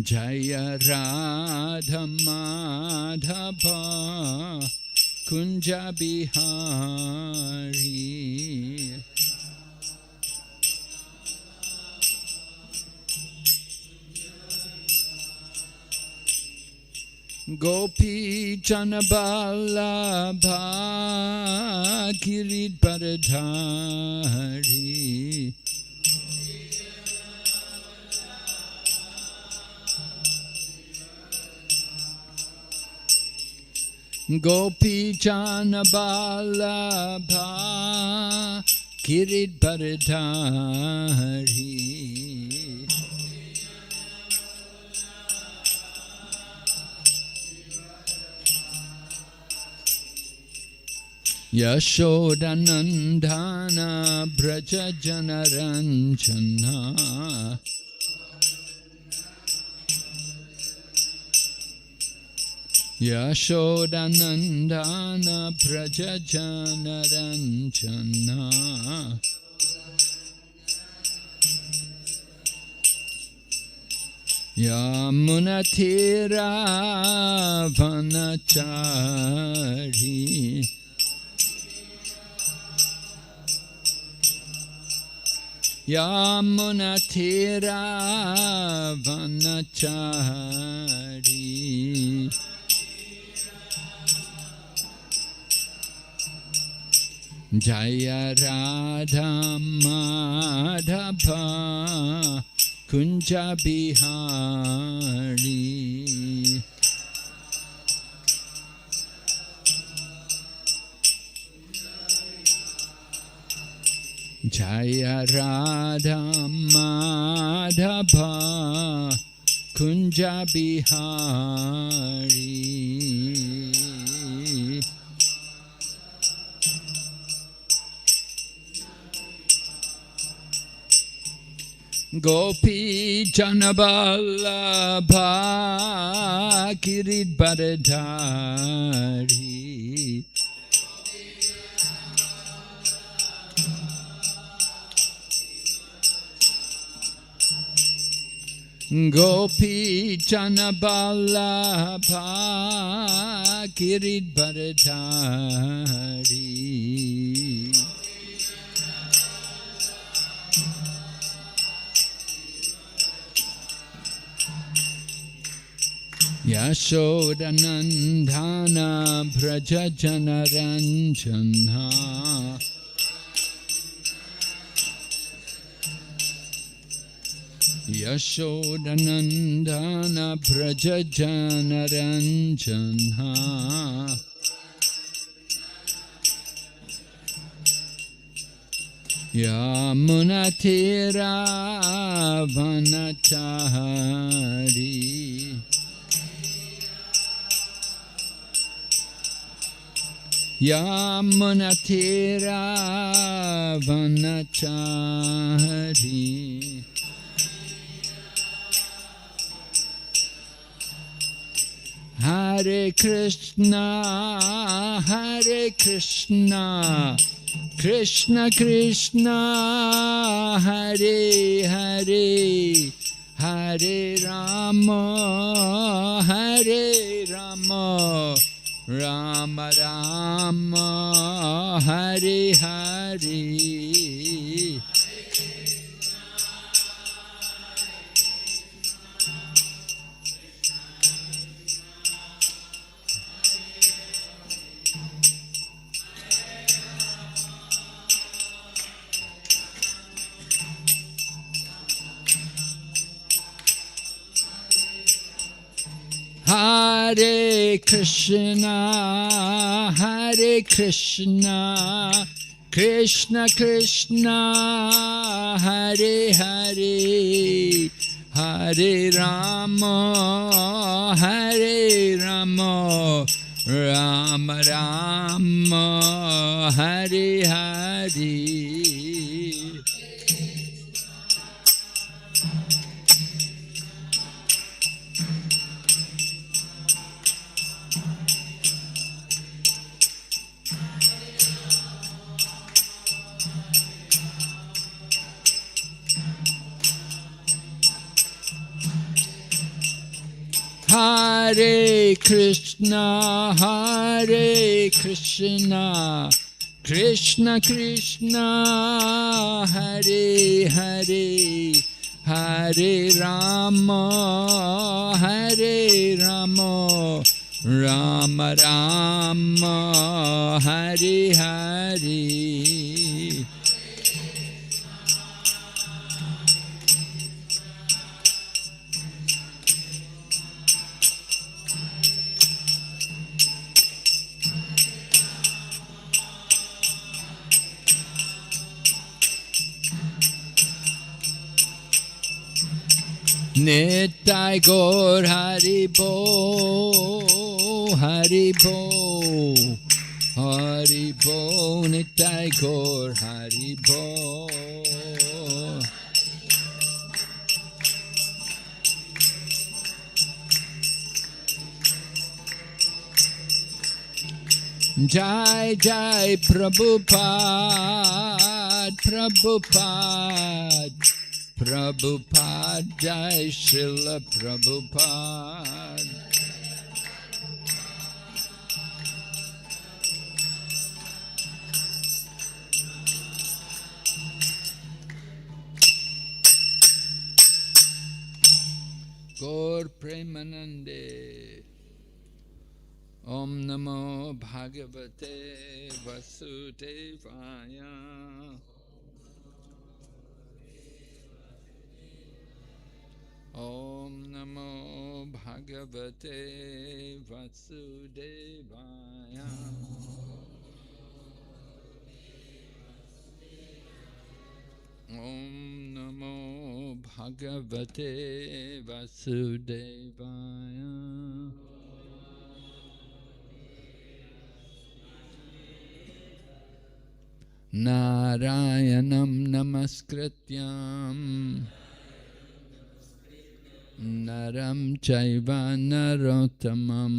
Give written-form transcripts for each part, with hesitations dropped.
Jaya Radha Madhava Kunja Bihari. Gopi Janaballabha Girid Baradhari. Gopi Janaballabha Girid Baradhari. Yashodanandana Braja Janaranjana. Yashodanandana Braja Janaranjana. Yamunatira Vanachari. Yamunatira Vanachari. Jaya Radha Madhava Kunja Bihari. Jaya Radha Madhava Kunja Bihari. Gopi Janaballabha Girid Baradhari. Gopi Janaballabha Girid Baradhari. Yashodanandana Braja Janaranjana. Yashodanandana Braja Janaranjana. Yamunatira Vanachari. Yamunatira Vanachari. Hare Krishna, Hare Krishna, Krishna Krishna, Hare Hare, Hare Rama, Hare Rama, Rama Rama, Hare Hare. Hare Krishna, Hare Krishna, Krishna Krishna, Hare Hare, Hare Rama, Hare Rama, Rama Rama, Hare Hare. Hare Krishna, Hare Krishna, Krishna Krishna, Hare Hare, Hare Rama, Hare Rama, Rama Rama, Hare Hare. Nitai Gaur Haribo, Haribo, Haribo, Nitai Gaur Haribo. Jai Jai Prabhupada, Prabhupada, Prabhupada, Jai Srila Prabhupada. Gaur Premanande. Om Namo Bhagavate Vasudevaya. Om Namo Bhagavate Vasudevaya. Om Namo Bhagavate Vasudevaya. Narayanam Namaskrityam Naram Chaiva Narottamam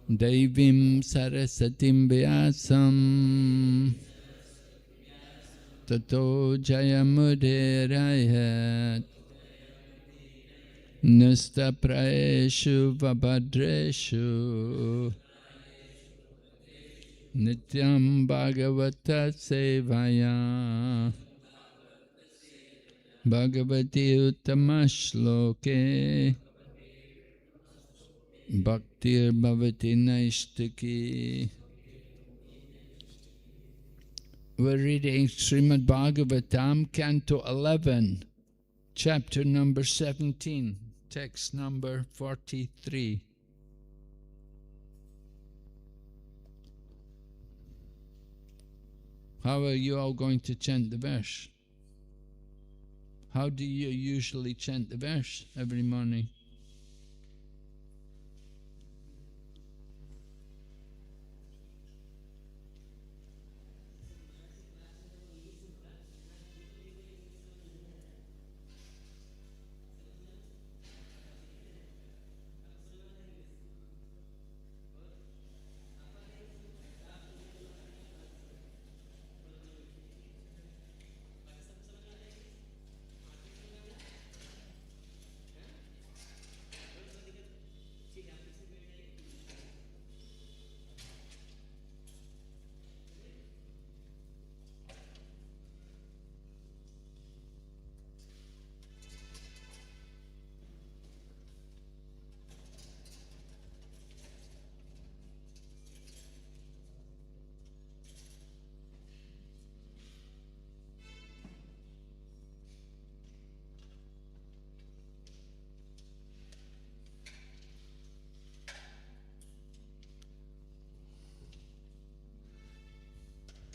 Devim Sarasatim Vyasam Tato Jayamudirayat Nista Praeshu Vabhadreshu Nityam Bhagavata Sevaya Bhagavati Uttamashloke Bhaktir Bhavati Naistaki. We're reading Srimad Bhagavatam, Canto 11, Chapter number 17, Text number 43. How are you all going to chant the verse? How do you usually chant the verse every morning?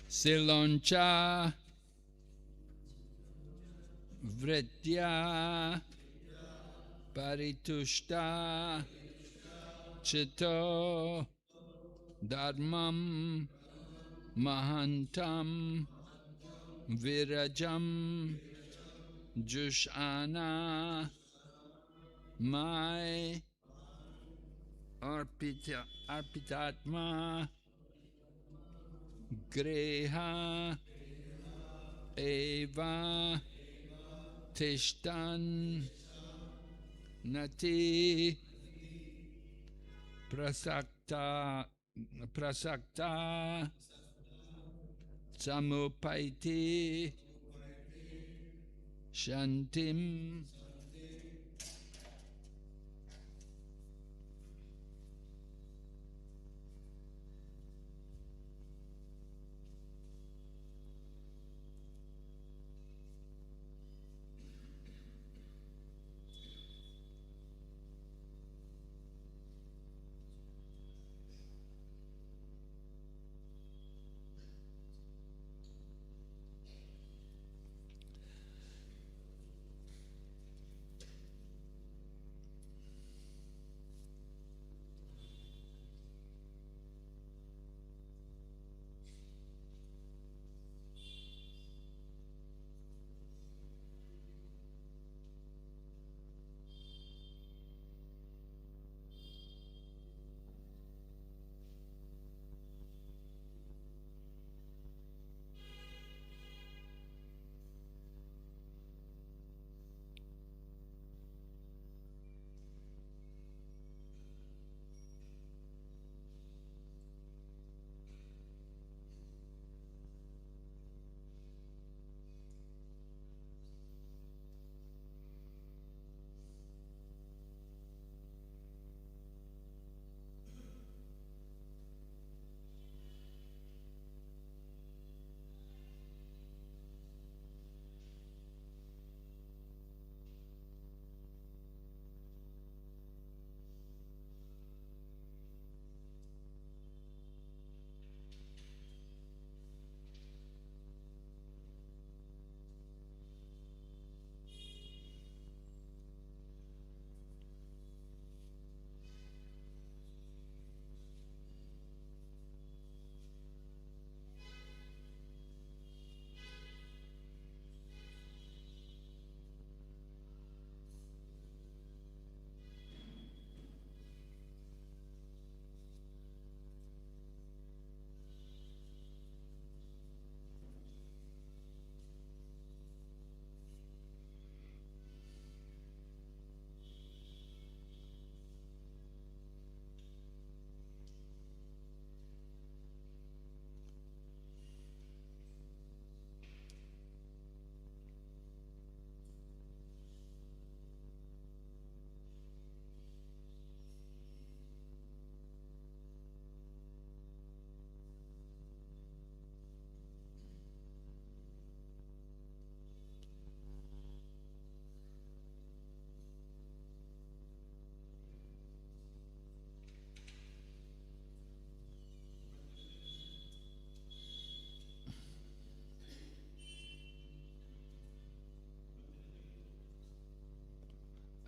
Siloncha Vritya Paritushta Chito Dharmam Mahantam Virajam Jushana Mai Arpitatma Greha Eva Tishtan nati prasakta samupaiti shantim.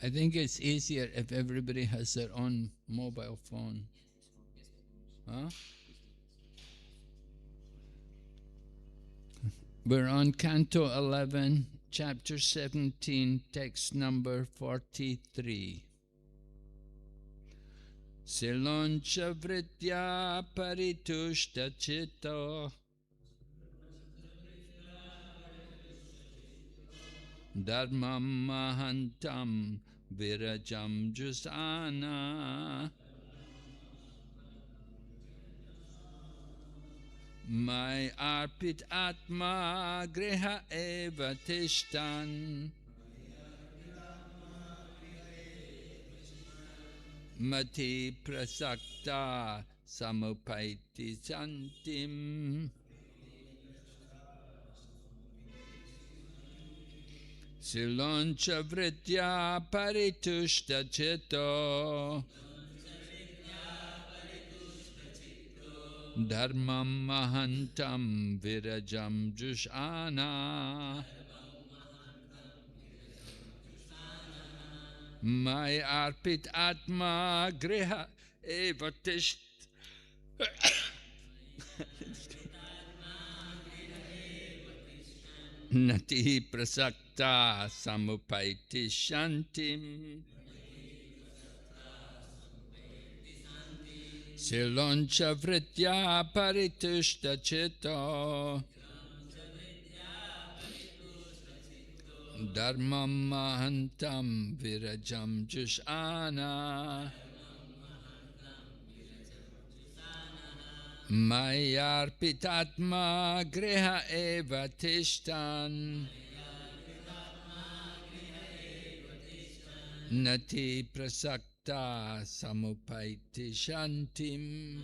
I think it's easier if everybody has their own mobile phone. Huh? We're on Canto 11, Chapter 17, text number 43. Siloncha vritya paritushta chitta dharmam mahantam virajam jusana my arpit atma griha eva tishtan mati prasakta samupaiti santim siloncha vritya paritushta chitta dharmam mahantam virajam jushana my arpit atma griha eva tisht nati prasakta samupaiti shantim siloncha vritya paritushta chitta Dharmam mahantam virajam jushana Mayarpitatma griha eva tishtan Nati prasakta samupaiti shantim.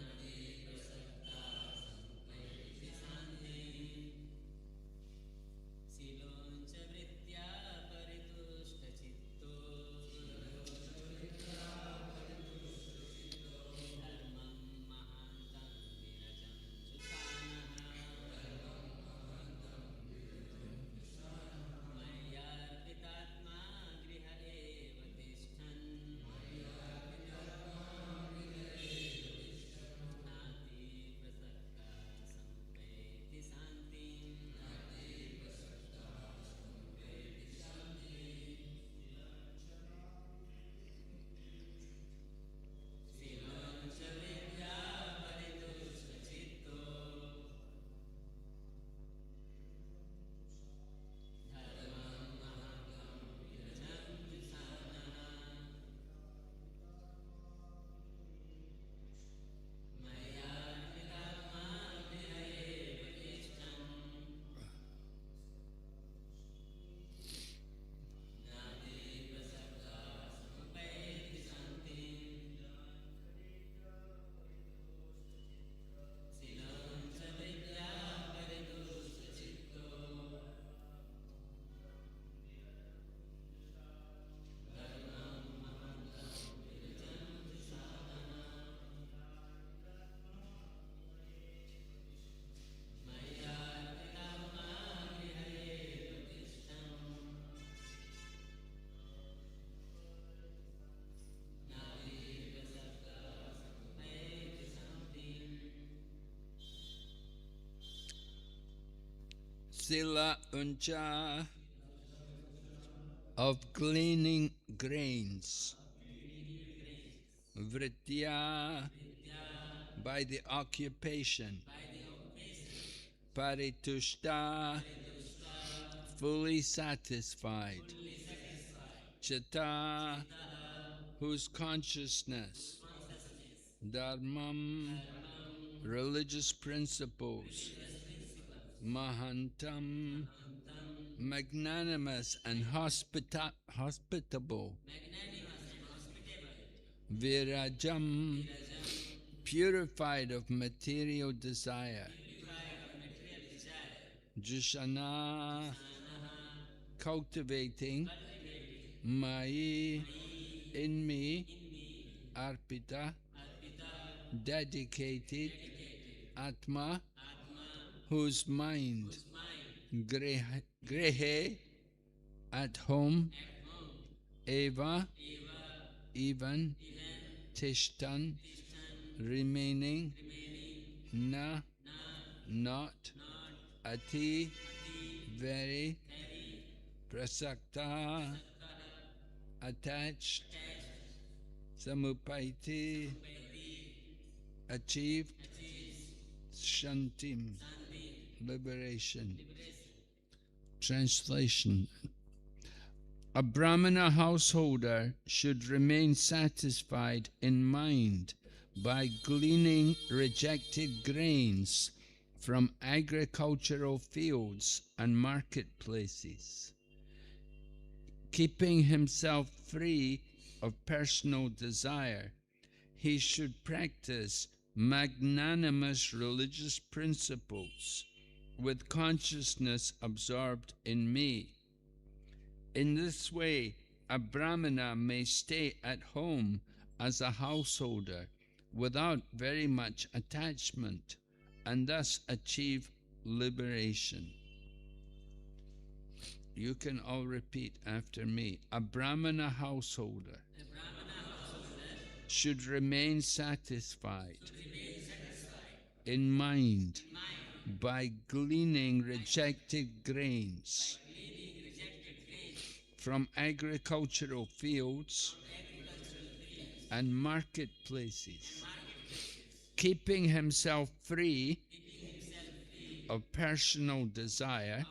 Sila uncha of gleaning grains. Vritya by the occupation. Paritushta fully satisfied. Chitta whose consciousness. Dharmam religious principles. Mahantam magnanimous and hospitable. Virajam purified of material desire. Jushana cultivating. Mai in me. Arpita dedicated. Atma whose mind. Grehe at home. Eva even. Tishtan remaining. Na not. Ati very. Prasakta attached. Samupaiti achieved. Shantim liberation. Translation. A Brahmana householder should remain satisfied in mind by gleaning rejected grains from agricultural fields and marketplaces. Keeping himself free of personal desire, he should practice magnanimous religious principles with consciousness absorbed in me. In this way, a Brahmana may stay at home as a householder without very much attachment and thus achieve liberation. You can all repeat after me. A Brahmana householder should remain satisfied in mind by gleaning rejected grains from agricultural fields and marketplaces, keeping himself free of personal desire.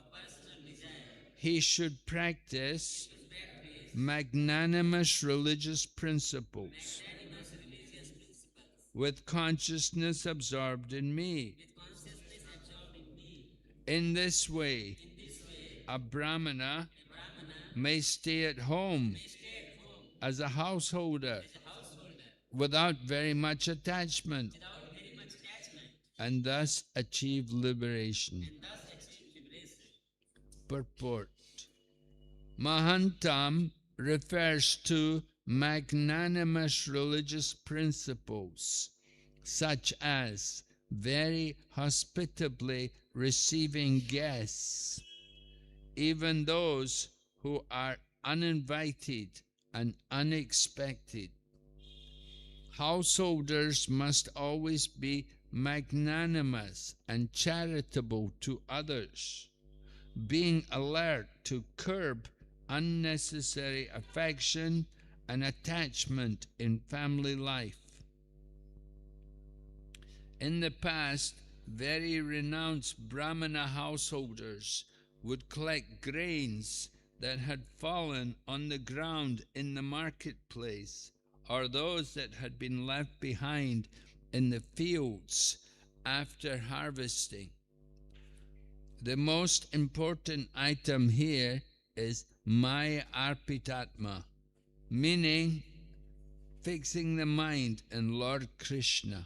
he should practice magnanimous religious principles with consciousness absorbed in me. In this way, a Brahmana may stay at home as a householder without very much attachment and thus achieve liberation. Purport. Mahantam refers to magnanimous religious principles such as very hospitably receiving guests, even those who are uninvited and unexpected. Householders must always be magnanimous and charitable to others, being alert to curb unnecessary affection and attachment in family life. In the past, very renounced Brahmana householders would collect grains that had fallen on the ground in the marketplace, or those that had been left behind in the fields after harvesting. The most important item here is Maya Arpitatma, meaning fixing the mind in Lord Krishna.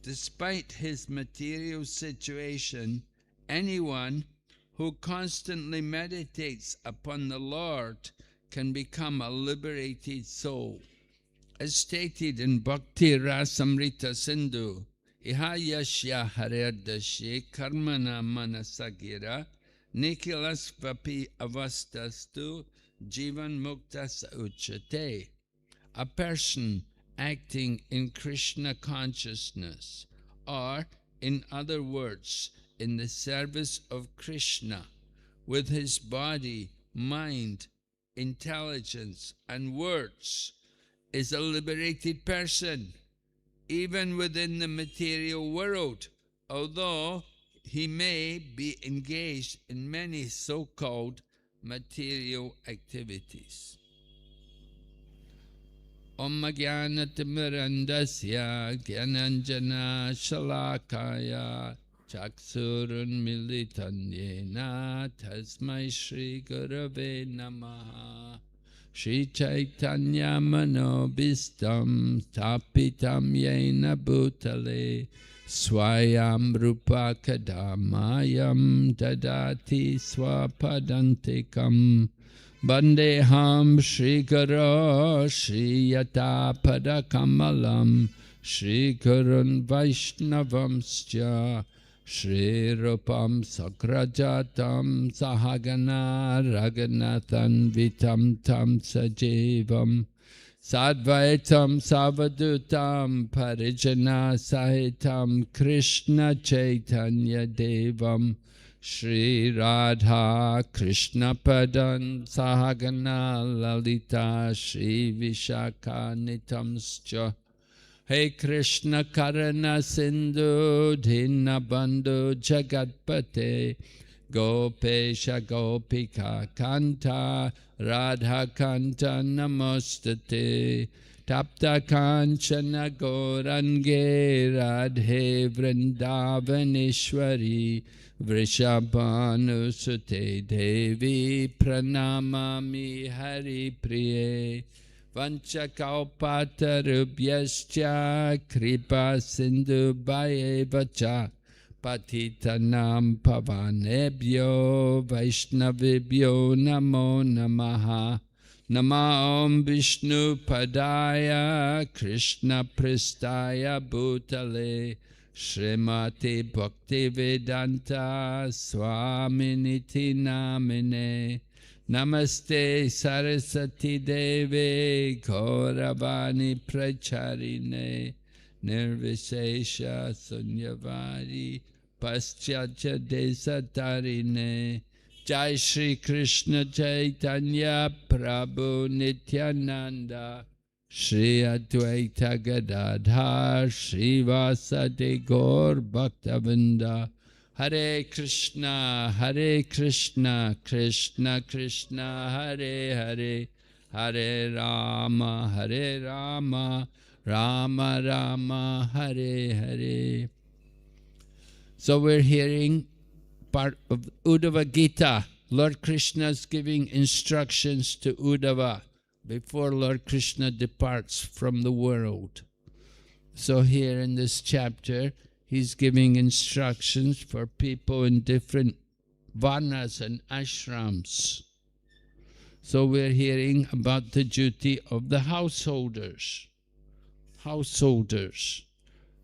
Despite his material situation, anyone who constantly meditates upon the Lord can become a liberated soul. As stated in Bhakti Rasamrita Sindhu, Iha yashya haredashe karmana manasagira nikilasvapi avastastu jivan muktas uchate. A person acting in Krishna consciousness, or in other words, in the service of Krishna, with his body, mind, intelligence and words, is a liberated person, even within the material world, although he may be engaged in many so-called material activities. Om Jnanatimirandasya Gyananjana Shalakaya Chaksurun Militanyena Tasmai Shri Gurave Namaha. Shri Chaitanya Manobhistam Stapitam Yena Bhutale Swayam Rupa Kadamayam Dadati Swapadantikam Bandeham Shri Guru Shri Yata Padakamalam Shri Gurun Vaishnavamscha Shri Rupam Sakrajatam Sahagana Raghunathan Vitam Tam Sajivam Sadvaitam Savadutam Parijana Sahitam Krishna Chaitanya Devam Shri Radha Krishna Padan Sahagana Lalita Shri Vishaka Nitamscha. Hey Krishna Karana Sindhu Dhinna Bandhu Jagatpate Gopesha Gopika Kanta Radha Kanta Namostate Tapta Kanchana Gorange Radhe Vrindavaneshwari Vrishabhanusute Devi Pranamami Hari Priye Vanchakalpatarubhyascha Kripa Sindhu Bhayevacha Patitanam Pavanebhyo Vaishnavibhyo Namo Namaha. Nama Om Vishnu Padaya Krishna Pristaya Bhutale Srimati Bhaktivedanta Swaminiti Namine. Namaste Saraswati Deve Gauravani Pracharine Nirvishesha Sunyavari Paschatya Desatarine. Jai Shri Krishna Chaitanya Prabhu Nityananda Shri Advaita Gadadhar Shri Vasadi Gaur Bhaktavinda Hare Krishna, Hare Krishna, Krishna Krishna, Hare Hare, Hare Rama, Hare Rama, Rama Rama, Hare Hare. So we're hearing part of Uddhava Gita. Lord Krishna's giving instructions to Uddhava before Lord Krishna departs from the world. So here in this chapter, he's giving instructions for people in different varnas and ashrams. So we're hearing about the duty of the householders. Householders.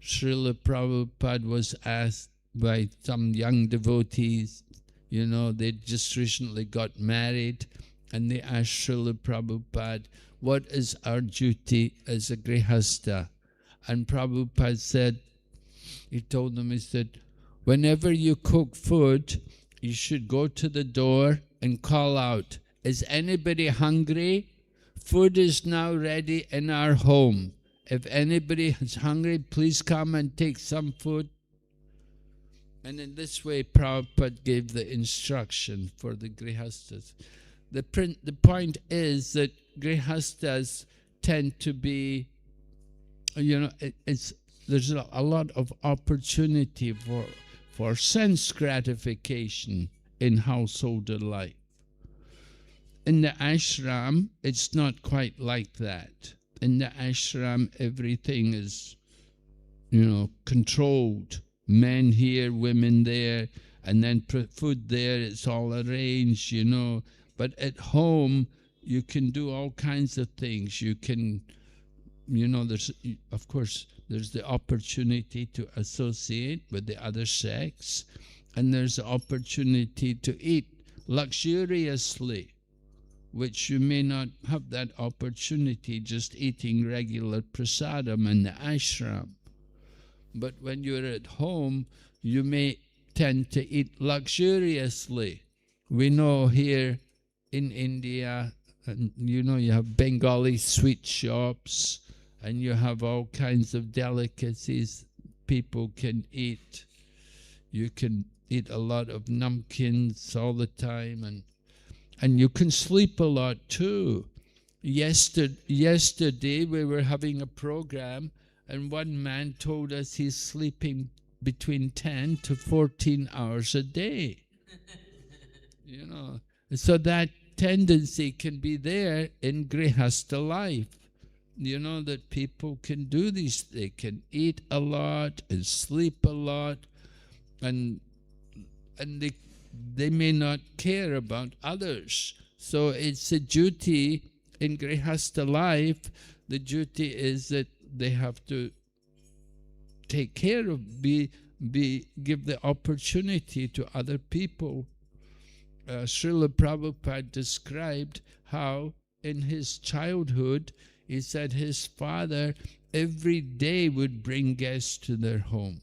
Srila Prabhupada was asked by some young devotees, you know, they just recently got married, and they asked Srila Prabhupada, what is our duty as a grihasta? And Prabhupada said, he told them, he said, whenever you cook food, you should go to the door and call out, is anybody hungry? Food is now ready in our home. If anybody is hungry, please come and take some food. And in this way, Prabhupada gave the instruction for the grihastas. The point is that grihastas tend to be, you know, there's a lot of opportunity for sense gratification in householder life. In the ashram, it's not quite like that. In the ashram, everything is, you know, controlled. Men here, women there, and then food there, it's all arranged, you know. But at home, you can do all kinds of things. You can, you know, of course, there's the opportunity to associate with the other sex, and there's the opportunity to eat luxuriously, which you may not have that opportunity just eating regular prasadam in the ashram. But when you're at home, you may tend to eat luxuriously. We know here in India, and you know, you have Bengali sweet shops, and you have all kinds of delicacies people can eat. You can eat a lot of namkins all the time, and you can sleep a lot too. Yesterday we were having a program, and one man told us he's sleeping between 10 to 14 hours a day. You know, so that tendency can be there in grihasta life. You know, that people can do these, they can eat a lot and sleep a lot, and they may not care about others. So it's a duty in grihasta life. The duty is that they have to take care of, give the opportunity to other people. Srila Prabhupada described how in his childhood, he said his father every day would bring guests to their home.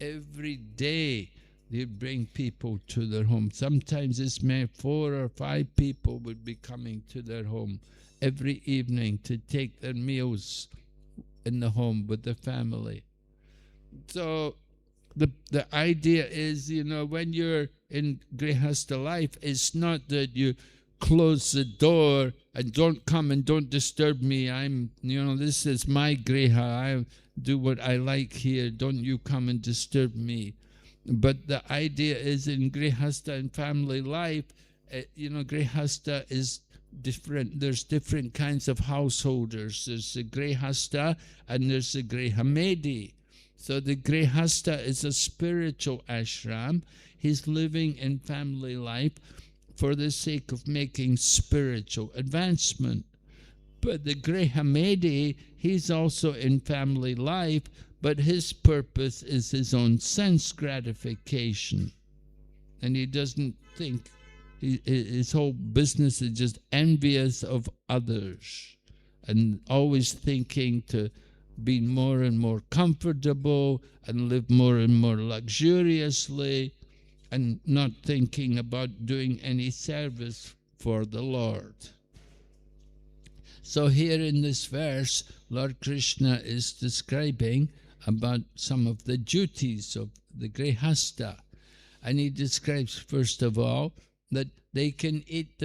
Every day they'd bring people to their home. Sometimes it's meant 4 or 5 people would be coming to their home every evening to take their meals in the home with the family. So the idea is, you know, when you're in grihasta life, it's not that you close the door and don't come and don't disturb me. You know, this is my griha. I do what I like here. Don't you come and disturb me. But the idea is in grihasta and family life, you know, grihasta is different. There's different kinds of householders. There's the grihasta and there's the grihamedi. So the grihasta is a spiritual ashram. He's living in family life for the sake of making spiritual advancement. But the grihamedi, he's also in family life, but his purpose is his own sense gratification. And he doesn't think, his whole business is just envious of others and always thinking to be more and more comfortable and live more and more luxuriously and not thinking about doing any service for the Lord. So here in this verse, Lord Krishna is describing about some of the duties of the grihasta. And he describes, first of all, that they can eat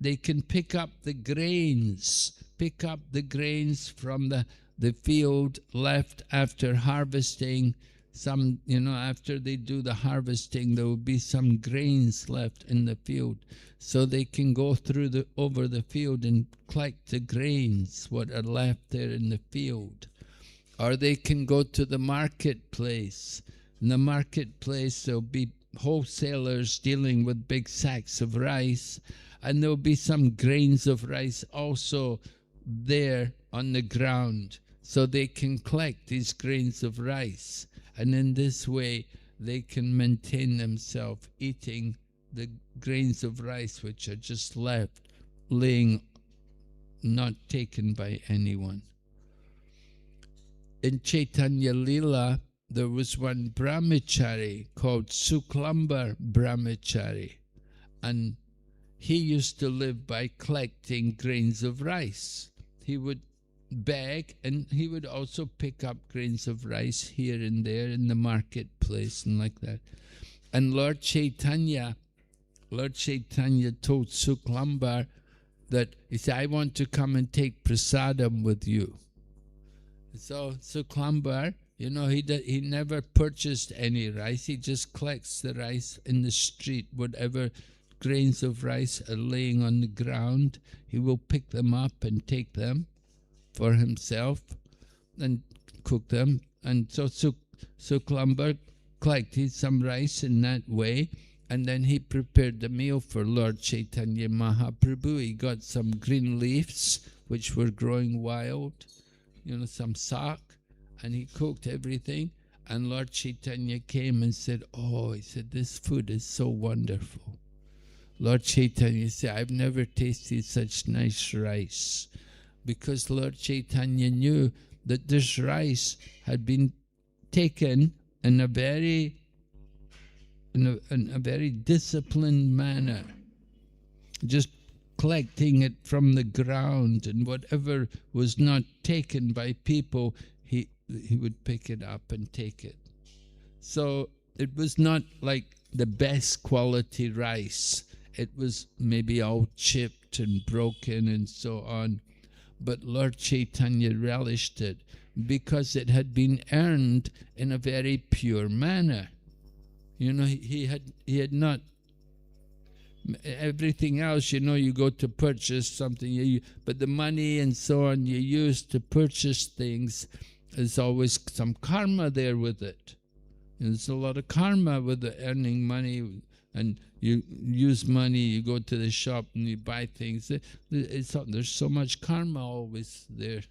they can pick up the grains from the field left after harvesting. Some, after they do the harvesting, there will be some grains left in the field. So they can go over the field and collect the grains, what are left there in the field. Or they can go to the marketplace. In the marketplace, there'll be wholesalers dealing with big sacks of rice, and there'll be some grains of rice also there on the ground. So they can collect these grains of rice. And in this way, they can maintain themselves eating the grains of rice which are just left, laying, not taken by anyone. In Chaitanya Lila, there was one brahmachari called Suklambar Brahmachari, and he used to live by collecting grains of rice. He would beg, and he would also pick up grains of rice here and there in the marketplace and like that. And Lord Chaitanya told Suklambar that, he said, I want to come and take prasadam with you. So Suklambar, he never purchased any rice. He just collects the rice in the street. Whatever grains of rice are laying on the ground, he will pick them up and take them for himself and cook them. And so Suklambar collected some rice in that way, and then he prepared the meal for Lord Chaitanya Mahaprabhu. He got some green leaves which were growing wild, some sak, and he cooked everything. And Lord Chaitanya came and said, he said, this food is so wonderful. Lord Chaitanya said, I've never tasted such nice rice. Because Lord Chaitanya knew that this rice had been taken in a very disciplined manner, just collecting it from the ground, and whatever was not taken by people, he would pick it up and take it. So it was not like the best quality rice. It was maybe all chipped and broken and so on. But Lord Chaitanya relished it because it had been earned in a very pure manner. He had not, everything else, you go to purchase something, but the money and so on you use to purchase things, there's always some karma there with it. There's a lot of karma with the earning money, and you use money, you go to the shop and you buy things. There's so much karma always there.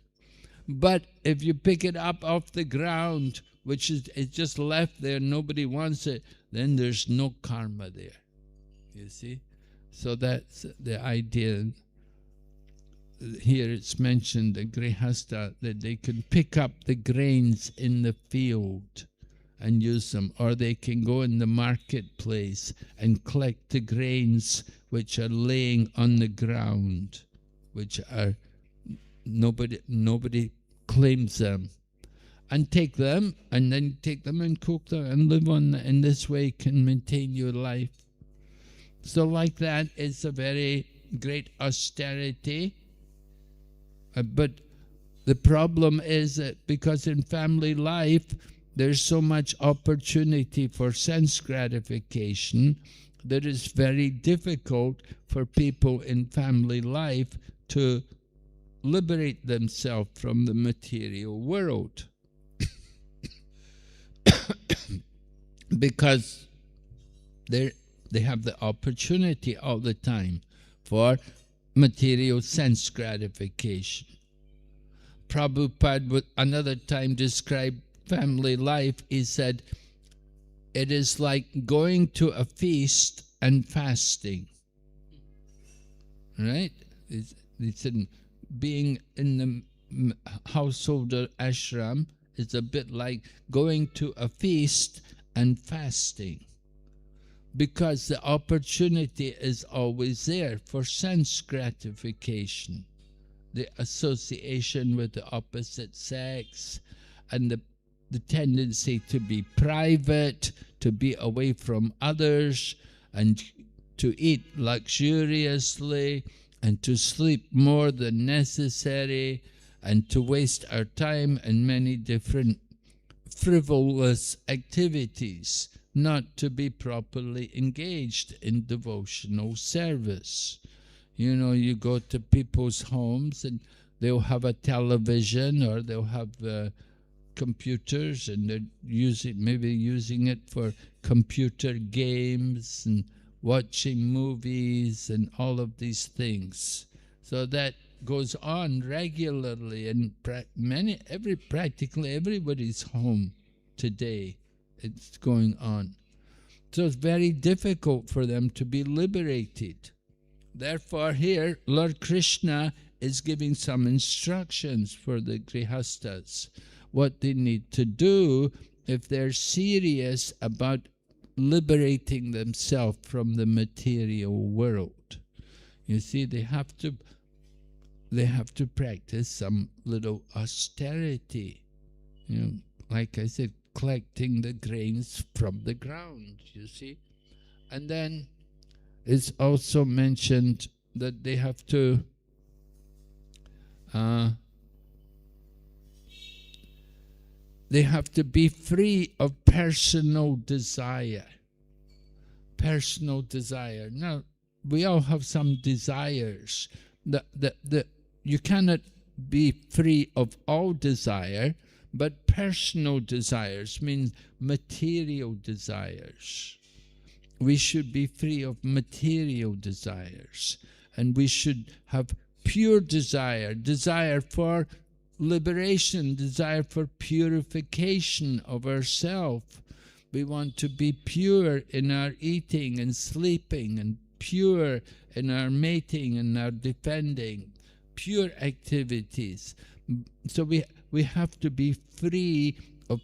But if you pick it up off the ground, which is it's just left there, nobody wants it, then there's no karma there. You see? So that's the idea. Here it's mentioned, the grihasta, that they can pick up the grains in the field and use them, or they can go in the marketplace and collect the grains which are laying on the ground, which are nobody claims them, and take them, and then take them and cook them and live on them. In this way can maintain your life. So like that, it's a very great austerity. But the problem is that because in family life there's so much opportunity for sense gratification that it's very difficult for people in family life to liberate themselves from the material world. Because they have the opportunity all the time for material sense gratification. Prabhupada would another time describe family life. He said, it is like going to a feast and fasting. Right? He said, being in the householder ashram is a bit like going to a feast and fasting, because the opportunity is always there for sense gratification, the association with the opposite sex, and the tendency to be private, to be away from others, and to eat luxuriously, and to sleep more than necessary, and to waste our time in many different frivolous activities, not to be properly engaged in devotional service. You know, you go to people's homes and they'll have a television, or they'll have computers, and they're maybe using it for computer games and watching movies and all of these things. So that goes on regularly in practically everybody's home today. It's going on. So it's very difficult for them to be liberated. Therefore here Lord Krishna is giving some instructions for the grihastas, what they need to do if they're serious about liberating themselves from the material world. You see, they have to practice some little austerity. You know, like I said, collecting the grains from the ground, you see. And then it's also mentioned that they have to be free of personal desire. Personal desire. Now, we all have some desires. You cannot be free of all desire, but personal desires means material desires. We should be free of material desires, and we should have pure desire, desire for liberation, desire for purification of ourselves. We want to be pure in our eating and sleeping, and pure in our mating and our defending, pure activities. So we have to be free of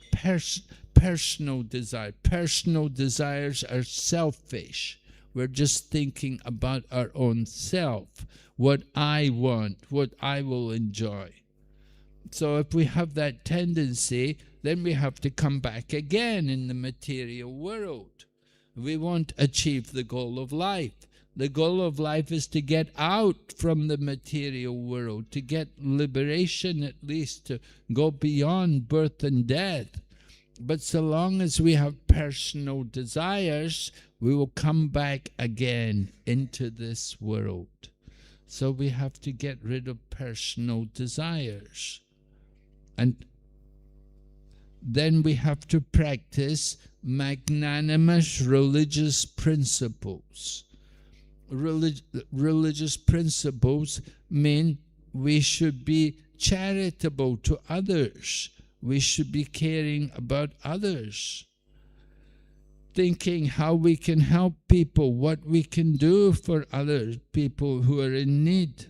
personal desire. Personal desires are selfish. We're just thinking about our own self, what I want, what I will enjoy. So if we have that tendency, then we have to come back again in the material world. We won't achieve the goal of life. The goal of life is to get out from the material world, to get liberation, at least to go beyond birth and death. But so long as we have personal desires, we will come back again into this world. So we have to get rid of personal desires. And then we have to practice magnanimous religious principles. Religious principles mean we should be charitable to others. We should be caring about others, thinking how we can help people, what we can do for other people who are in need.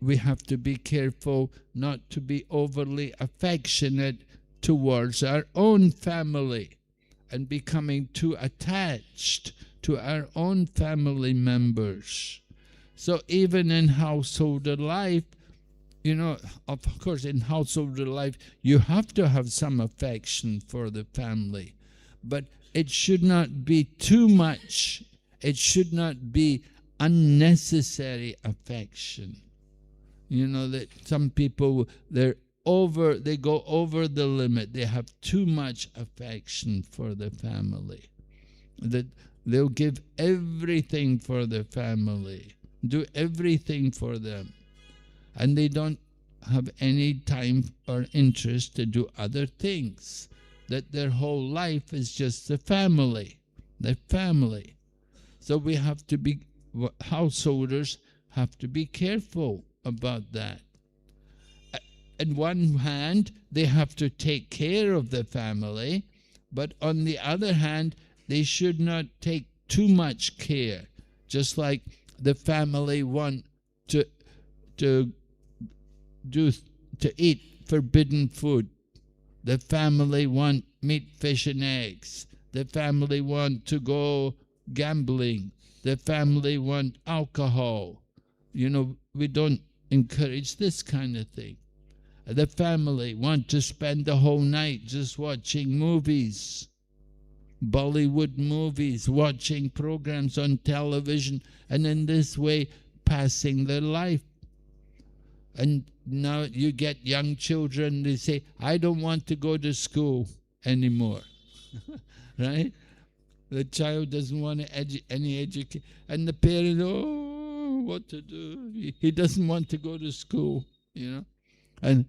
We have to be careful not to be overly affectionate towards our own family and becoming too attached to our own family members. So even in householder life, you know, of course in householder life you have to have some affection for the family, but it should not be too much. It should not be unnecessary affection. You know that some people, they go over the limit. They have too much affection for the family. That they'll give everything for the family, do everything for them, and they don't have any time or interest to do other things. That their whole life is just the family, their family. So we have to be, householders have to be careful about that. On one hand, they have to take care of the family, but on the other hand, they should not take too much care. Just like the family want to eat forbidden food. The family want meat, fish, and eggs. The family want to go gambling. The family want alcohol. You know, we don't encourage this kind of thing. The family want to spend the whole night just watching movies, Bollywood movies, watching programs on television, and in this way passing their life. And now you get young children, they say, I don't want to go to school anymore. Right? The child doesn't want any education. And the parent, oh, what to do? He doesn't want to go to school, you know. And,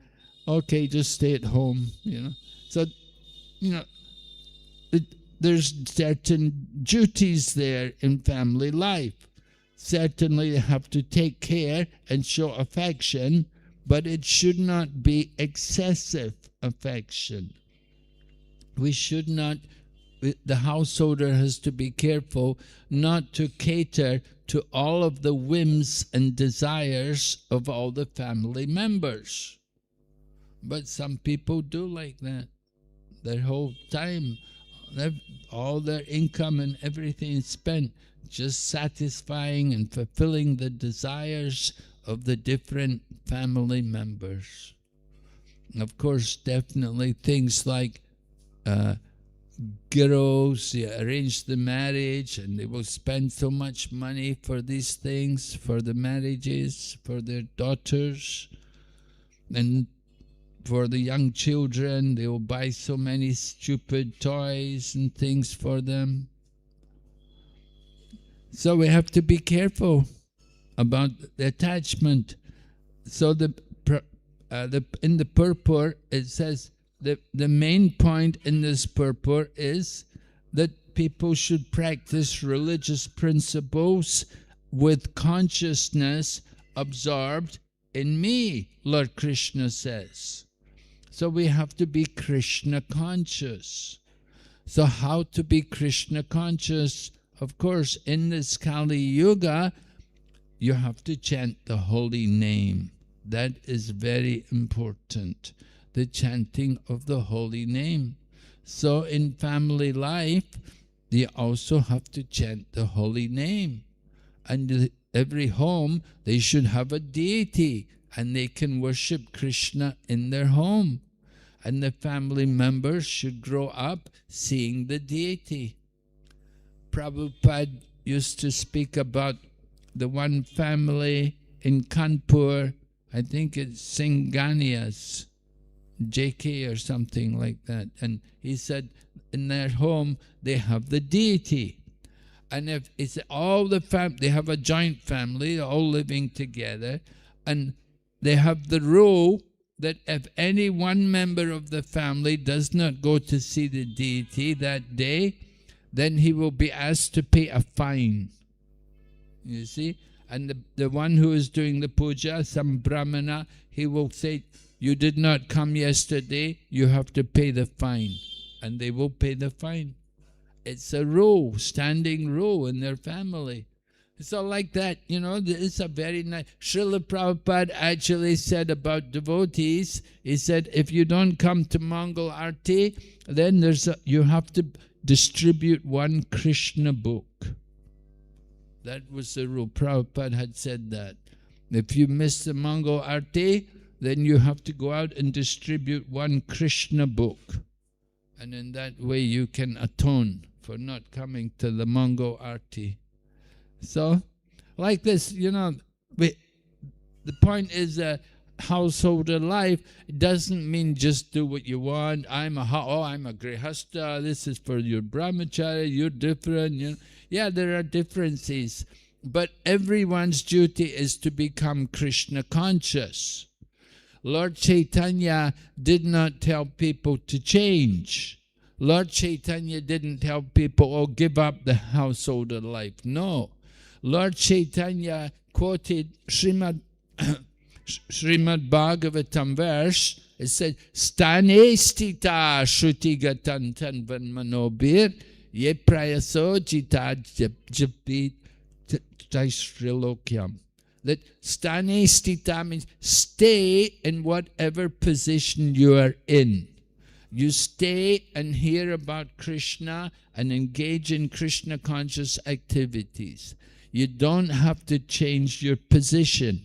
okay, just stay at home, you know. So, you know, there's certain duties there in family life. Certainly you have to take care and show affection, but it should not be excessive affection. We should not, the householder has to be careful not to cater to all of the whims and desires of all the family members. But some people do like that. Their whole time, all their income and everything is spent just satisfying and fulfilling the desires of the different family members. And of course, definitely things like girls, you arrange the marriage and they will spend so much money for these things, for the marriages, for their daughters. And for the young children, they will buy so many stupid toys and things for them. So we have to be careful about the attachment. So in the purport, it says the main point in this purport is that people should practice religious principles with consciousness absorbed in me, Lord Krishna says. So we have to be Krishna conscious. So how to be Krishna conscious? Of course, in this Kali Yuga, you have to chant the holy name. That is very important, the chanting of the holy name. So in family life, you also have to chant the holy name. And every home, they should have a deity, and they can worship Krishna in their home. And the family members should grow up seeing the deity. Prabhupada used to speak about the one family in Kanpur, I think it's Singhanias, JK or something like that. And he said in their home they have the deity. And if it's all the they have a joint family, all living together, and they have the rule that if any one member of the family does not go to see the deity that day, then he will be asked to pay a fine. You see? And the one who is doing the puja, some brahmana, he will say, you did not come yesterday, you have to pay the fine. And they will pay the fine. It's a rule, standing rule in their family. So like that, you know, it's a very nice... Srila Prabhupada actually said about devotees, he said, if you don't come to Mangal Arti, then you have to distribute one Krishna book. That was the rule. Prabhupada had said that. If you miss the Mangal Arti, then you have to go out and distribute one Krishna book. And in that way you can atone for not coming to the Mangal Arti. So, like this, you know, the point is that householder life doesn't mean just do what you want. I'm a grihastha, this is for your brahmachari, you're different. You know. Yeah, there are differences, but everyone's duty is to become Krishna conscious. Lord Chaitanya did not tell people to change. Lord Chaitanya didn't tell people, oh, give up the householder life. No. Lord Chaitanya quoted Srimad Bhagavatam verse. It said, Stane stita shrutigatan tanvan manobir ye prayaso jita japit taishrilokyam. That stane stita means stay in whatever position you are in. You stay and hear about Krishna and engage in Krishna conscious activities. You don't have to change your position.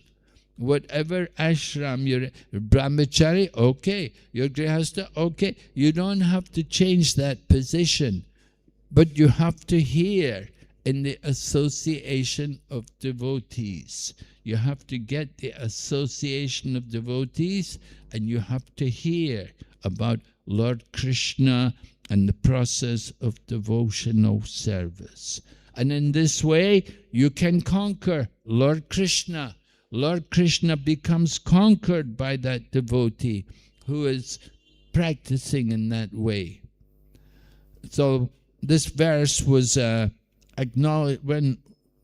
whatever ashram you're brahmachari, okay. You're grihastha, okay. You don't have to change that position, but you have to hear in the association of devotees. You have to get the association of devotees, and you have to hear about Lord Krishna and the process of devotional service. And in this way, you can conquer Lord Krishna. Lord Krishna becomes conquered by that devotee who is practicing in that way. So this verse was acknowledged when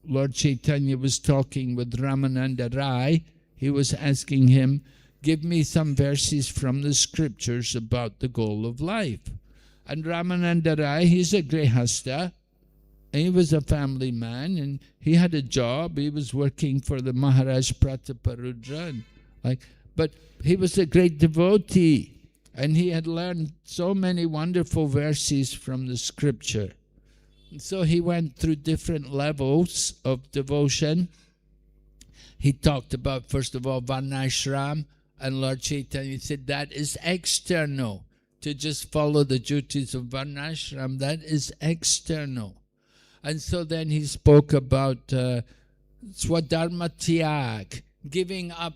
Lord Chaitanya was talking with Ramananda Rai. He was asking him, give me some verses from the scriptures about the goal of life. And Ramananda Rai, he's a grihastha. He was a family man, and he had a job. He was working for the Maharaj Prataparudra. But he was a great devotee, and he had learned so many wonderful verses from the scripture. And so he went through different levels of devotion. He talked about, first of all, Varnashram, and Lord Chaitanya said that is external. To just follow the duties of Varnashram, that is external. And so then he spoke about Swadharma Tyag, giving up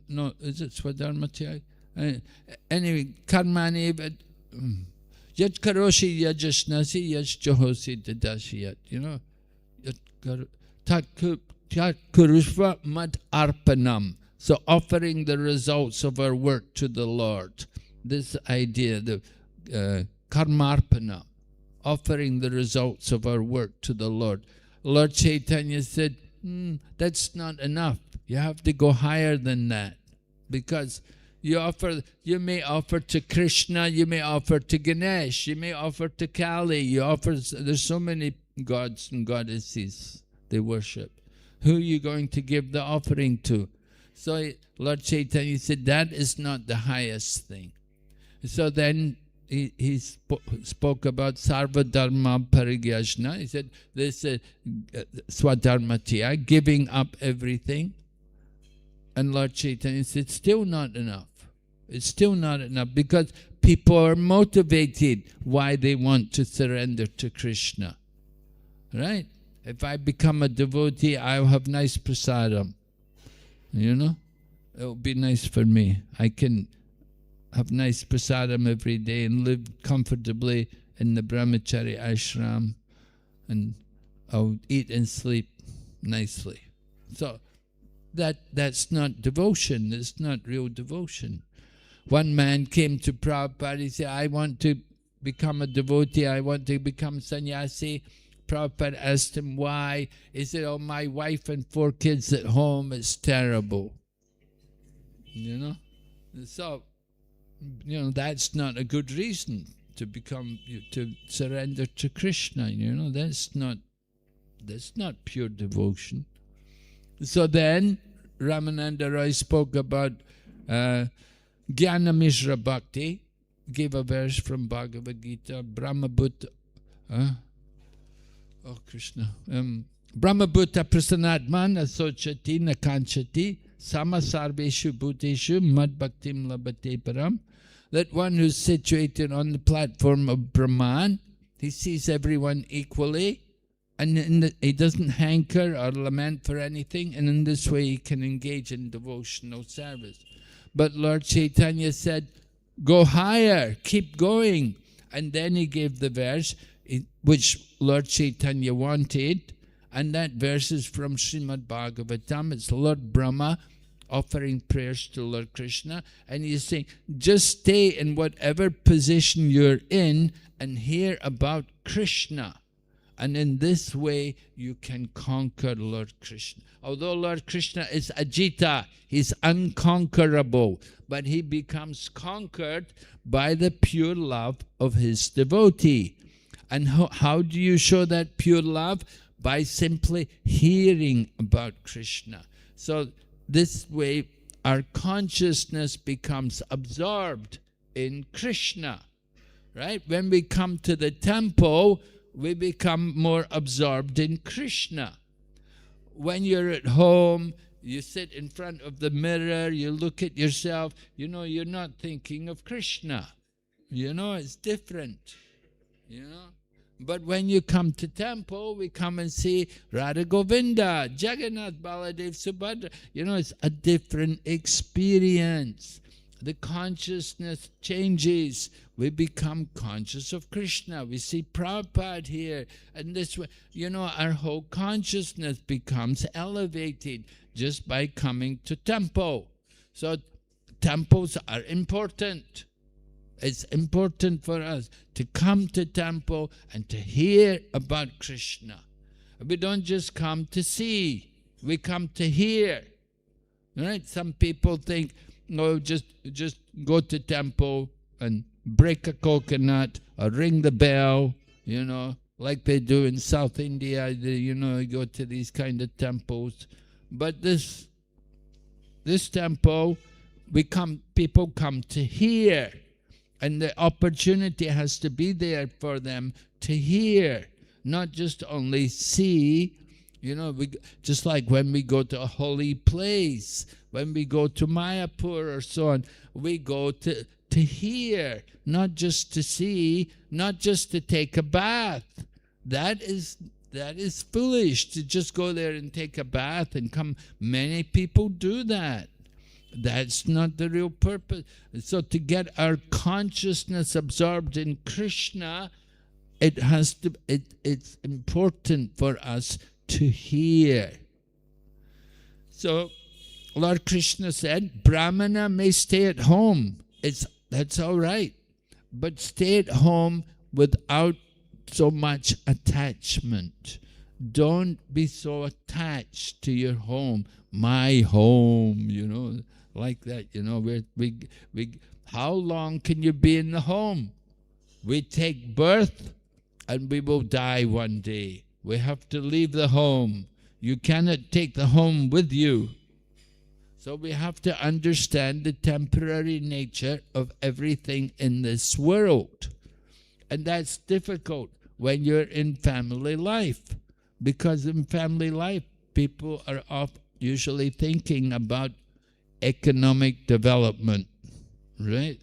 no, is it Swadharma Tyag? Anyway, Karmani, Yat Karoshi Yajashnasi Yaj Johosi Dadashiyat, you know, Tat Kurushva Mad Arpanam. So offering the results of our work to the Lord. This idea, the karmarpana, offering the results of our work to the Lord. Lord Chaitanya said, that's not enough. You have to go higher than that. Because you may offer to Krishna, you may offer to Ganesh, you may offer to Kali, there's so many gods and goddesses they worship. Who are you going to give the offering to? So Lord Chaitanya said, that is not the highest thing. So then he spoke about Sarva Dharma Parigyajna. He said, this is Swadharmatya, giving up everything. And Lord Chaitanya said, still not enough. It's still not enough because people are motivated why they want to surrender to Krishna. Right? If I become a devotee, I'll have nice prasadam. You know, it'll be nice for me. I can have nice prasadam every day and live comfortably in the brahmachari ashram, and I'll eat and sleep nicely. So that's not devotion. It's not real devotion. One man came to Prabhupada. He said, I want to become a devotee. I want to become sannyasi. Prabhupada asked him why. He said, oh, my wife and 4 kids at home, it's terrible. You know? So, you know, that's not a good reason to surrender to Krishna, you know. That's not pure devotion. So then, Ramananda Roy spoke about Jnana Mishra Bhakti, gave a verse from Bhagavad Gita, Brahma Bhutta, oh Krishna. Brahma Bhutta prasanatman asochati nakanchati sama sarveshu bhuteshu mad bhaktim labate param. That one who's situated on the platform of Brahman, he sees everyone equally, and he doesn't hanker or lament for anything, and in this way he can engage in devotional service. But Lord Chaitanya said, go higher, keep going. And then he gave the verse, which Lord Chaitanya wanted, and that verse is from Srimad Bhagavatam. It's Lord Brahma offering prayers to Lord Krishna, and he's saying, just stay in whatever position you're in and hear about Krishna. And in this way, you can conquer Lord Krishna. Although Lord Krishna is Ajita, he's unconquerable, but he becomes conquered by the pure love of his devotee. And how do you show that pure love? By simply hearing about Krishna. So this way, our consciousness becomes absorbed in Krishna. Right? When we come to the temple, we become more absorbed in Krishna. when you're at home, you sit in front of the mirror, you look at yourself, you're not thinking of Krishna. It's different, But when you come to temple, we come and see Radha Govinda, Jagannath, Baladev, Subhadra. It's a different experience. The consciousness changes. We become conscious of Krishna. We see Prabhupada here. And this way, our whole consciousness becomes elevated just by coming to temple. So temples are important. It's important for us to come to temple and to hear about Krishna. We don't just come to see, we come to hear. Right? Some people think, no, just go to temple and break a coconut or ring the bell, like they do in South India. You go to these kind of temples. But this temple, people come to hear. And the opportunity has to be there for them to hear, not just only see. Just like when we go to a holy place, when we go to Mayapur or so on, we go to hear, not just to see, not just to take a bath. That is foolish to just go there and take a bath and come. Many people do that. That's not the real purpose. So to get our consciousness absorbed in Krishna, it's important for us to hear. So Lord Krishna said, Brahmana may stay at home. That's all right. But stay at home without so much attachment. Don't be so attached to your home. My home, like that, how long can you be in the home? We take birth and we will die one day. We have to leave the home. You cannot take the home with you. So we have to understand the temporary nature of everything in this world. And that's difficult when you're in family life. Because in family life, people are usually thinking about economic development, right?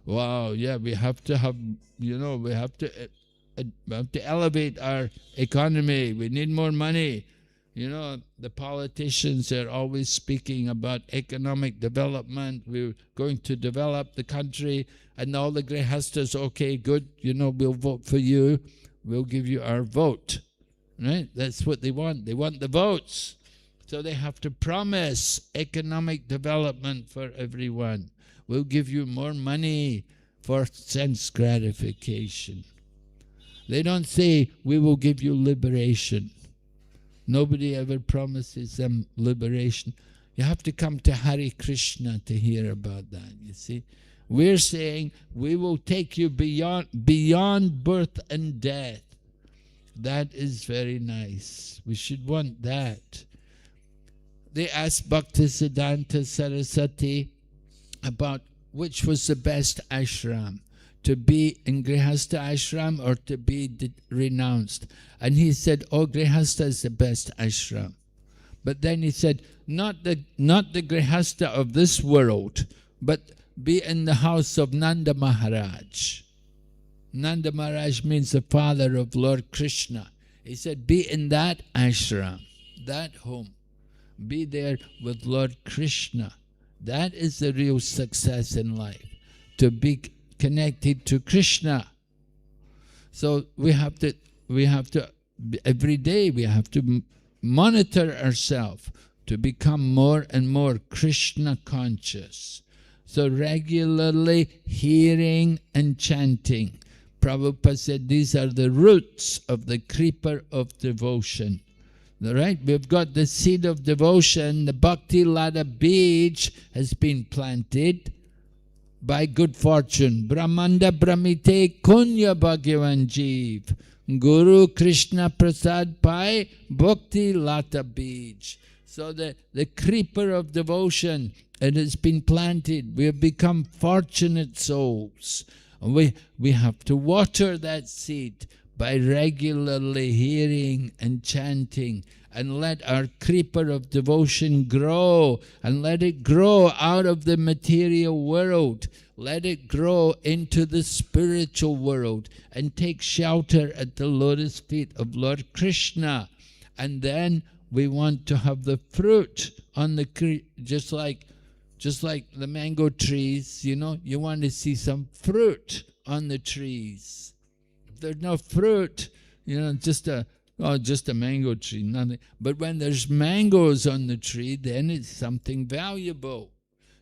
Wow, yeah, we have to have, we have to elevate our economy. We need more money. The politicians are always speaking about economic development. We're going to develop the country, and all the grihastas, okay, good, we'll vote for you. We'll give you our vote, right? That's what they want. They want the votes. So they have to promise economic development for everyone. We'll give you more money for sense gratification. They don't say, we will give you liberation. Nobody ever promises them liberation. You have to come to Hare Krishna to hear about that, you see. We're saying, we will take you beyond birth and death. That is very nice. We should want that. They asked Bhaktisiddhanta Saraswati about which was the best ashram, to be in Grihastha ashram or to be renounced. And he said, oh, Grihastha is the best ashram. But then he said, not the Grihastha of this world, but be in the house of Nanda Maharaj. Nanda Maharaj means the father of Lord Krishna. He said, be in that ashram, that home. Be there with Lord Krishna. That is the real success in life, to be connected to Krishna. So we have to every day we have to monitor ourselves to become more and more Krishna conscious. So regularly hearing and chanting. Prabhupada said these are the roots of the creeper of devotion. Right? We've got the seed of devotion. The Bhakti Lada Beach has been planted by good fortune. Brahmanda Brahmite Kunya Bhagavan Jeev. Guru Krishna Prasad Pai Bhakti Lata Beach. So the creeper of devotion, it has been planted. We have become fortunate souls. We have to water that seed by regularly hearing and chanting, and let our creeper of devotion grow, and let it grow out of the material world. Let it grow into the spiritual world and take shelter at the lotus feet of Lord Krishna. And then we want to have the fruit on the just like the mango trees, you want to see some fruit on the trees. If there's no fruit, just a mango tree, nothing. But when there's mangoes on the tree, then it's something valuable.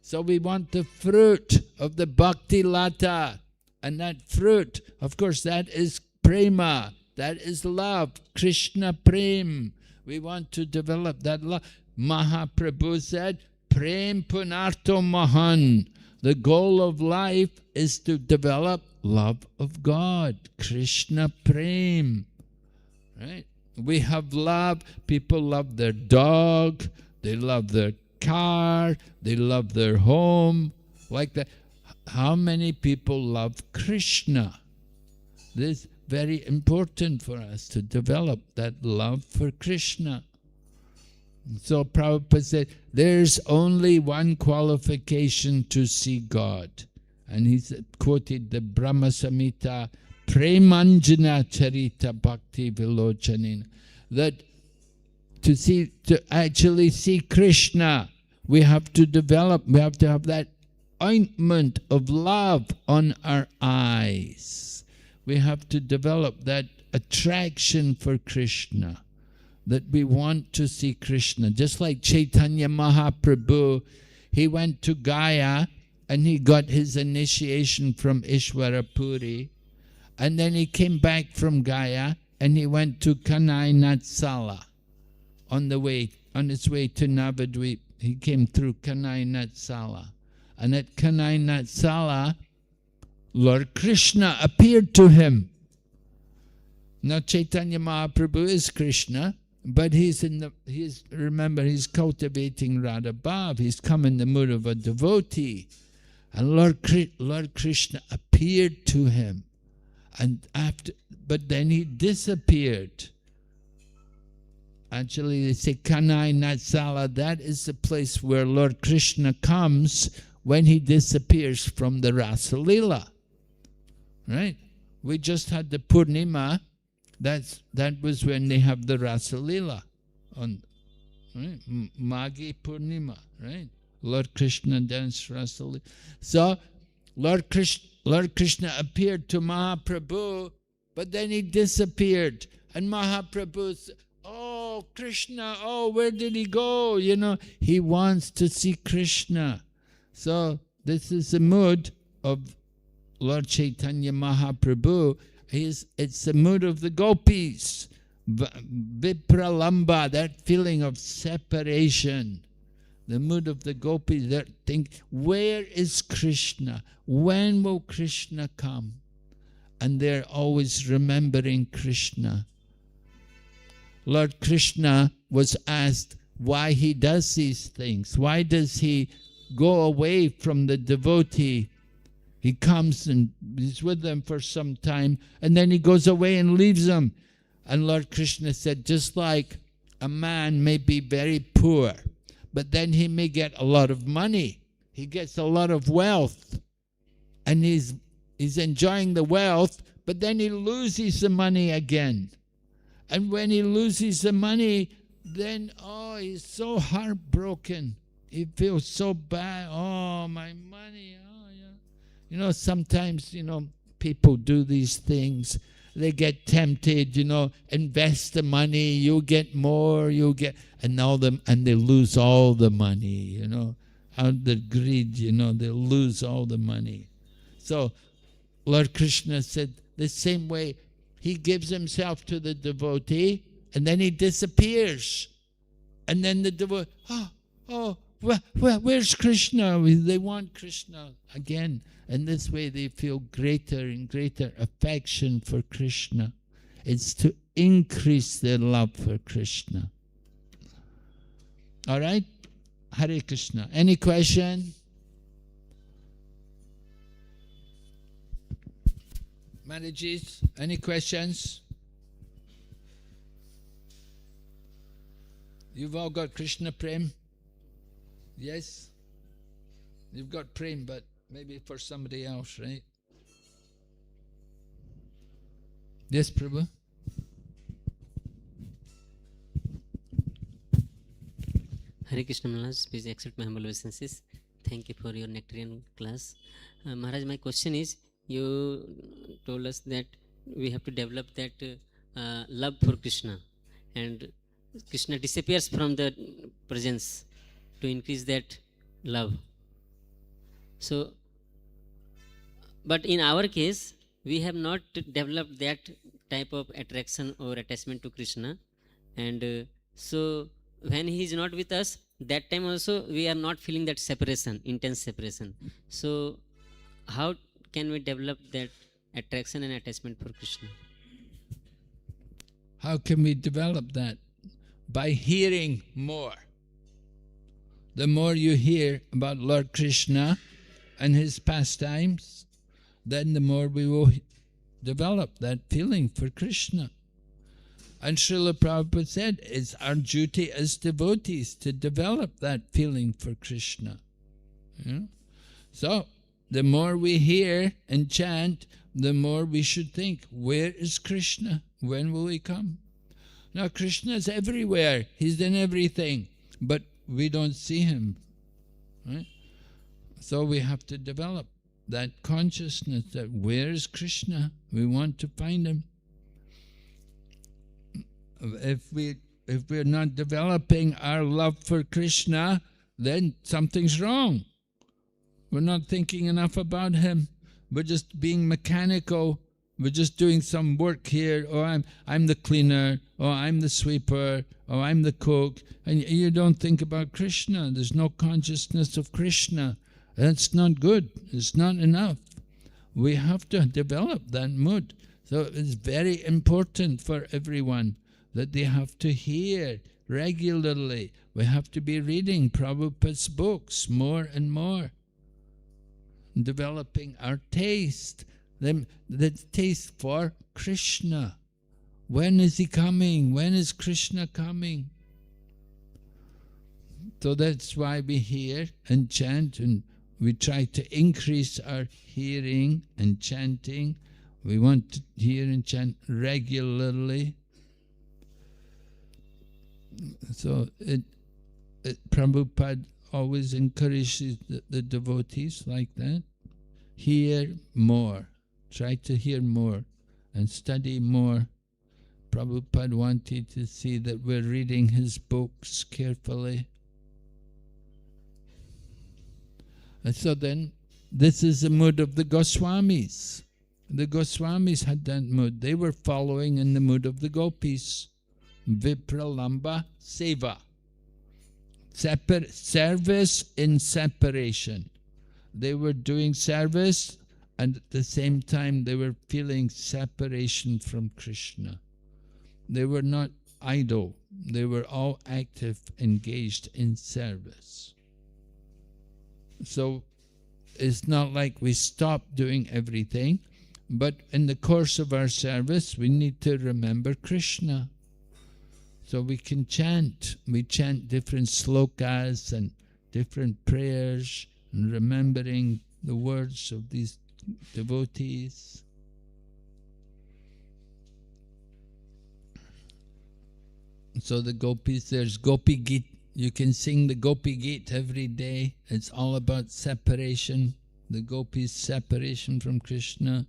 So we want the fruit of the Bhakti Lata. And that fruit, of course, that is prema. That is love. Krishna Prem. We want to develop that love. Mahaprabhu said, Prem Punarto Mahan. The goal of life is to develop love of God. Krishna Prem. Right? We have love. People love their dog. They love their car. They love their home. Like that. How many people love Krishna? This is very important for us to develop that love for Krishna. So Prabhupada said, there's only one qualification to see God. And he quoted the Brahma Samhita, Premanjana Charita Bhakti Vilochanina, that to actually see Krishna, we have to have that ointment of love on our eyes. We have to develop that attraction for Krishna, that we want to see Krishna. Just like Chaitanya Mahaprabhu, he went to Gaya and he got his initiation from Ishwara Puri. And then he came back from Gaya and he went to Kanai Natsala. On his way to Navadvip, he came through Kanai Natsala. And at Kanai Natsala, Lord Krishna appeared to him. Now Chaitanya Mahaprabhu is Krishna, but he's cultivating Radha Bhav. He's come in the mood of a devotee. And Lord Krishna appeared to him. But then he disappeared. Actually, they say Kanai Natsala, that is the place where Lord Krishna comes when he disappears from the Rasa Leela. Right? We just had the Purnima. That was when they have the Rasa Leela on right? Magi Purnima, right? Lord Krishna danced Rasa Leela. So Lord Krishna appeared to Mahaprabhu, but then he disappeared. And Mahaprabhu said, oh, Krishna, oh, where did he go? He wants to see Krishna. So this is the mood of Lord Chaitanya Mahaprabhu. It's the mood of the gopis. Vipralamba, that feeling of separation. The mood of the gopis, they think, where is Krishna? When will Krishna come? And they're always remembering Krishna. Lord Krishna was asked why he does these things. Why does he go away from the devotee? He comes and he's with them for some time, and then he goes away and leaves them. And Lord Krishna said, just like a man may be very poor, but then he may get a lot of money. He gets a lot of wealth, and he's enjoying the wealth, but then he loses the money again. And when he loses the money, then, he's so heartbroken. He feels so bad. Oh, my money. Oh, yeah. Sometimes, people do these things. They get tempted, invest the money, you'll get more, and they lose all the money, out of the greed, they lose all the money. So Lord Krishna said the same way, he gives himself to the devotee, and then he disappears. And then the devotee, where's Krishna? They want Krishna again. And this way they feel greater and greater affection for Krishna. It's to increase their love for Krishna. All right? Hare Krishna. Any question? Marriages, any questions? You've all got Krishna Prem? Yes? You've got Prem, but maybe for somebody else, right? Yes, Prabhu? Hare Krishna Maharaj, please accept my humble obeisances. Thank you for your nectarian class. Maharaj, my question is, you told us that we have to develop that love for Krishna, and Krishna disappears from the presence to increase that love. So, but in our case, we have not developed that type of attraction or attachment to Krishna, and so when he is not with us, that time also we are not feeling that separation, intense separation. So how can we develop that attraction and attachment for Krishna? How can we develop that? By hearing more. The more you hear about Lord Krishna and his pastimes, then the more we will develop that feeling for Krishna. And Srila Prabhupada said, it's our duty as devotees to develop that feeling for Krishna. Yeah? So, the more we hear and chant, the more we should think, where is Krishna? When will he come? Now, Krishna is everywhere. He's in everything. But we don't see him. Right? So we have to develop that consciousness that where is Krishna? We want to find him. If we're not developing our love for Krishna, then something's wrong. We're not thinking enough about him. We're just being mechanical. We're just doing some work here. Oh, I'm the cleaner. Oh, I'm the sweeper. Oh, I'm the cook. And you don't think about Krishna. There's no consciousness of Krishna. That's not good. It's not enough. We have to develop that mood. So it's very important for everyone that they have to hear regularly. We have to be reading Prabhupada's books more and more. Developing our taste, the taste for Krishna. When is he coming? When is Krishna coming? So that's why we hear and chant, and we try to increase our hearing and chanting. We want to hear and chant regularly. So Prabhupada always encourages the devotees like that. Hear more. Try to hear more and study more. Prabhupada wanted to see that we're reading his books carefully. And so then, this is the mood of the Goswamis. The Goswamis had that mood. They were following in the mood of the gopis. Vipralamba Seva. Service in separation. They were doing service, and at the same time they were feeling separation from Krishna. They were not idle. They were all active, engaged in service. So it's not like we stop doing everything, but in the course of our service we need to remember Krishna. So we can chant. We chant different slokas and different prayers, and remembering the words of these devotees. So the gopis, there's Gopi Geet. You can sing the Gopi Geet every day. It's all about separation. The gopis' separation from Krishna.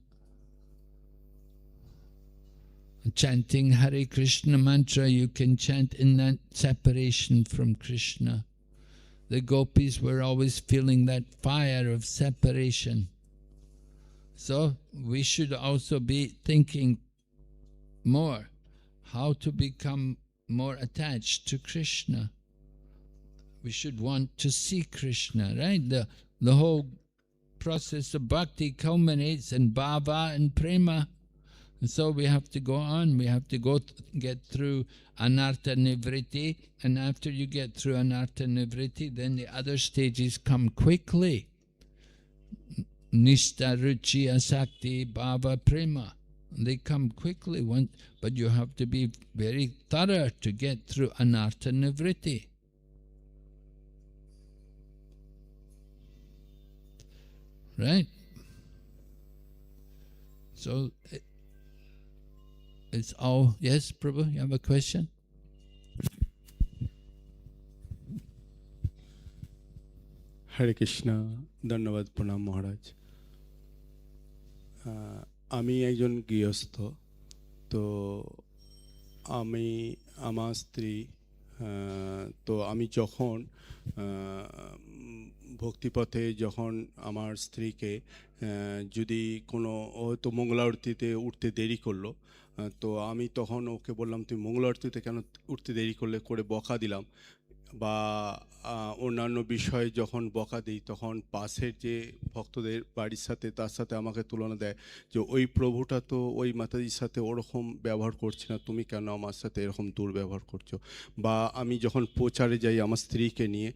Chanting Hare Krishna mantra, you can chant in that separation from Krishna. The gopis were always feeling that fire of separation. So we should also be thinking more how to become more attached to Krishna. We should want to see Krishna, right? The whole process of bhakti culminates in bhava and prema. And so we have to go on, we have to get through anartha nivritti, and after you get through anartha nivritti, then the other stages come quickly. Nishta ruchi asakti bhava prema. They come quickly, but you have to be very thorough to get through anartha nivritti. Right? So it's all... Yes, Prabhu, you have a question? Hare Krishna, ধন্যবাদ প্রণাম মহারাজ। আমি একজন গৃহস্থ, তো আমি আমার স্ত্রী, তো আমি যখন ভক্তিপথে যখন আমার স্ত্রীকে যদি কোনো হয়তো মঙ্গল আরতিতে উঠতে দেরি করলো, তো আমি তখন ওকে বললাম তুমি মঙ্গল আরতিতে কেন উঠতে দেরি করলে, করে বকা দিলাম, বা অন্যান্য বিষয়ে যখন বকা দিই তখন পাশের যে ভক্তদের বাড়ির সাথে তার সাথে আমাকে তুলনা দেয় যে ওই প্রভুটা তো ওই মাতাজির সাথে ওরকম ব্যবহার করছে না, তুমি কেন আমার সাথে এরকম দুর্ব্যবহার করছো। বা আমি যখন প্রচারে যাই আমার স্ত্রীকে নিয়ে,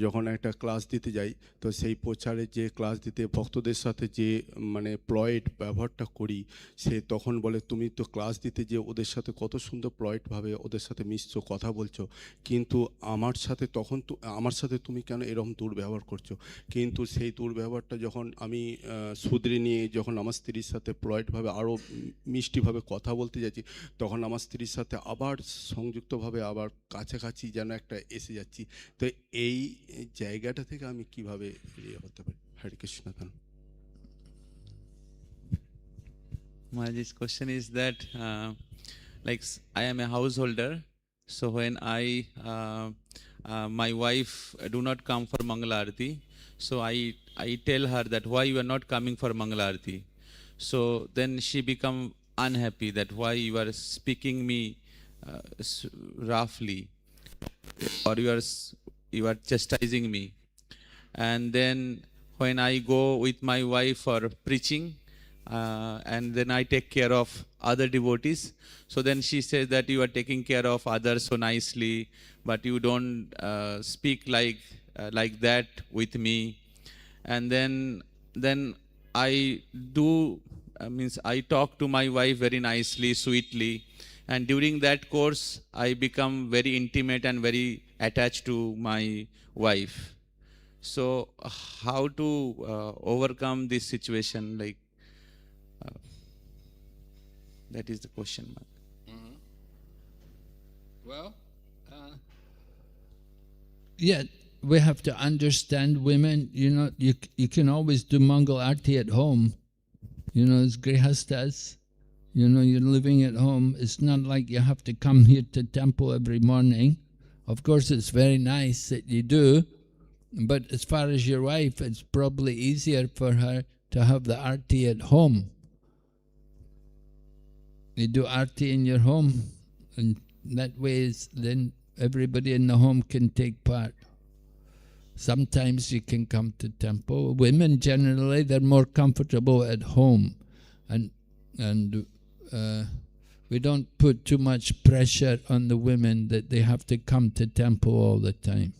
যখন একটা ক্লাস দিতে যাই, তো সেই প্রচারে যে ক্লাস দিতে ভক্তদের সাথে যে মানে প্লয়েড ব্যবহারটা করি, সে তখন বলে তুমি তো ক্লাস দিতে যে ওদের সাথে কত সুন্দর প্লয়েডভাবে ওদের সাথে মিশছো, কথা বলছো, কিন্তু আমার সাথে তখন তো আমার সাথে তুমি কেন এরকম দুর্ব্যবহার করছো। কিন্তু সেই দুর্ব্যবহারটা যখন আমি শুধরে নিয়ে যখন আমার স্ত্রীর সাথে পলাইটভাবে আরও মিষ্টিভাবে কথা বলতে যাচ্ছি, তখন আমার স্ত্রীর সাথে আবার সংযুক্তভাবে আবার কাছাকাছি যেন একটা এসে যাচ্ছি। তো এই জায়গাটা থেকে আমি কিভাবে ইয়ে হতে পারি। হরে Krishna. Maharaj's question is that like I am a householder, so when my wife do not come for Mangala Arati, so I tell her that why you are not coming for Mangala Arati. So then she become unhappy that why you are speaking me roughly, or you are chastising me. And then when I go with my wife for preaching, and then I take care of other devotees, so then she says that you are taking care of others so nicely, but you don't speak like that with me. And then I do means I talk to my wife very nicely, sweetly, and during that course I become very intimate and very attached to my wife. So how to overcome this situation, like that is the question mark. Well, yeah, we have to understand women. You can always do Mangal Arti at home. As Grihastas, you're living at home. It's not like you have to come here to temple every morning. Of course, it's very nice that you do, but as far as your wife, it's probably easier for her to have the Arti at home. You do Arti in your home, and that way then everybody in the home can take part. Sometimes you can come to temple. Women generally, they're more comfortable at home, and we don't put too much pressure on the women that they have to come to temple all the time.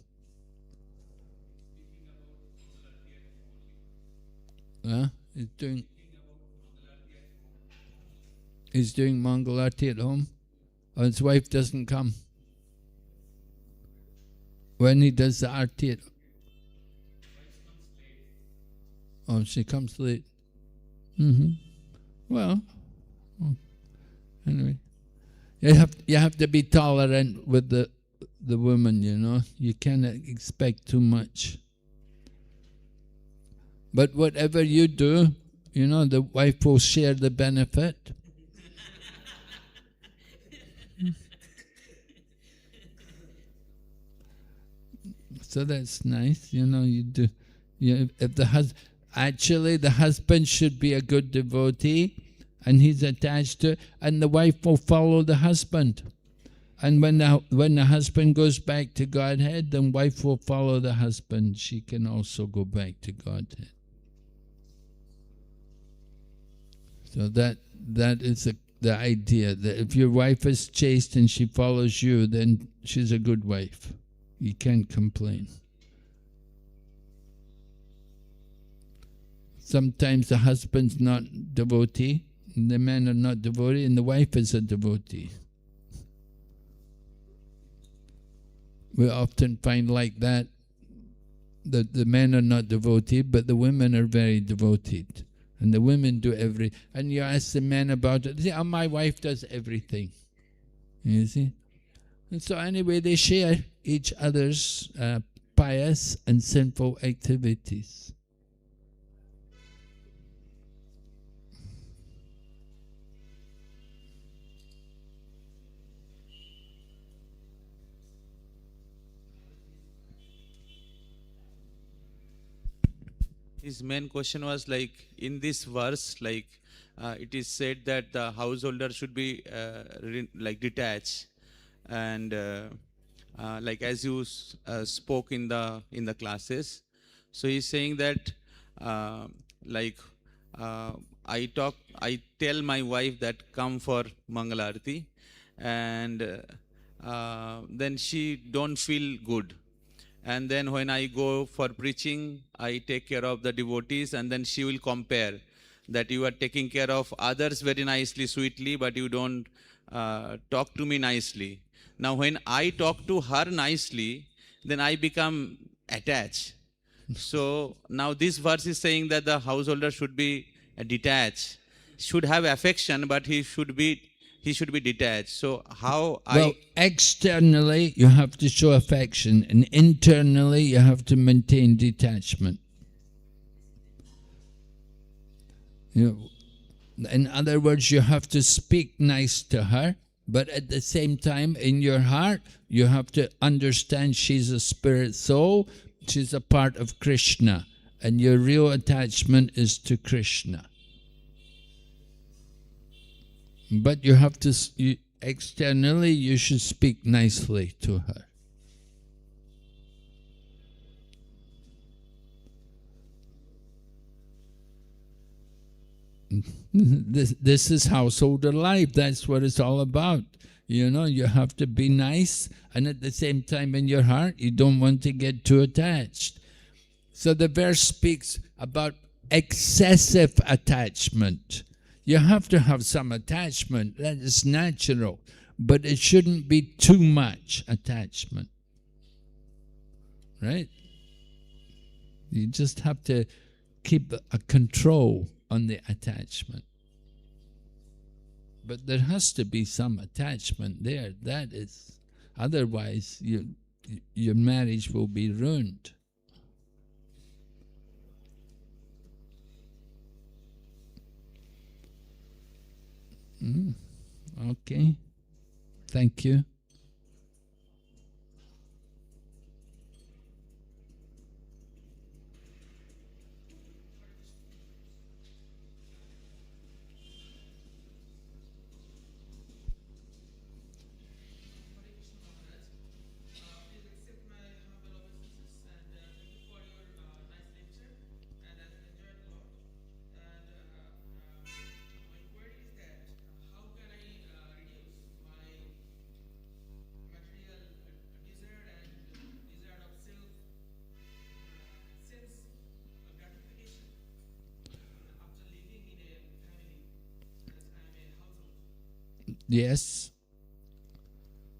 He's doing Mangal Arti at home. Oh, his wife doesn't come. When he does the Arti at... Oh, she comes late. Well, anyway. You have to be tolerant with the woman, You cannot expect too much. But whatever you do, the wife will share the benefit. So that's nice, you do. If actually the husband should be a good devotee, and he's attached to, and the wife will follow the husband. And when the husband goes back to Godhead, then wife will follow the husband. She can also go back to Godhead. So that is the idea, that if your wife is chaste and she follows you, then she's a good wife. You can't complain. Sometimes the husband's not devotee, The men are not devotee and the wife is a devotee. We often find like that the men are not devotee, but the women are very devoted. And the women do and you ask the men about it, they say, oh, my wife does everything. You see? And so anyway, they share each other's pious and sinful activities. His main question was like, in this verse, like it is said that the householder should be like detached, and like as you spoke in the classes. So he's saying that like I tell my wife that come for Mangalarti, and then she don't feel good. And then when I go for preaching, I take care of the devotees, and then she will compare that you are taking care of others very nicely, sweetly, but you don't talk to me nicely. Now, when I talk to her nicely, then I become attached. So now this verse is saying that the householder should be detached, should have affection, but he should be detached. So how well, externally you have to show affection, and internally you have to maintain detachment. You know, in other words, you have to speak nice to her, but at the same time, in your heart, you have to understand she's a spirit soul, she's a part of Krishna, and your real attachment is to Krishna. But you have to, externally, you should speak nicely to her. This is householder life. That's what it's all about. You know, you have to be nice, and at the same time in your heart, you don't want to get too attached. So the verse speaks about excessive attachment. You have to have some attachment, that is natural, but it shouldn't be too much attachment, right? You just have to keep a control on the attachment. But there has to be some attachment there, that is, otherwise your marriage will be ruined. Okay, thank you. Yes.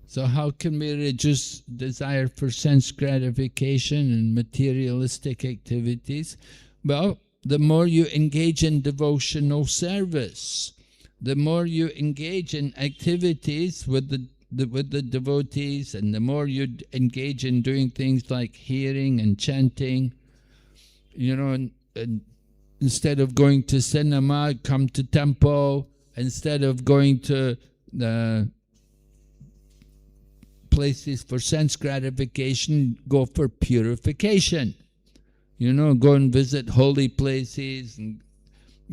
So how can we reduce desire for sense gratification and materialistic activities? Well, the more you engage in devotional service, the more you engage in activities with the devotees, and the more you engage in doing things like hearing and chanting, you know, and instead of going to cinema, come to temple. Instead of going to the places for sense gratification, go for purification. You know, go and visit holy places and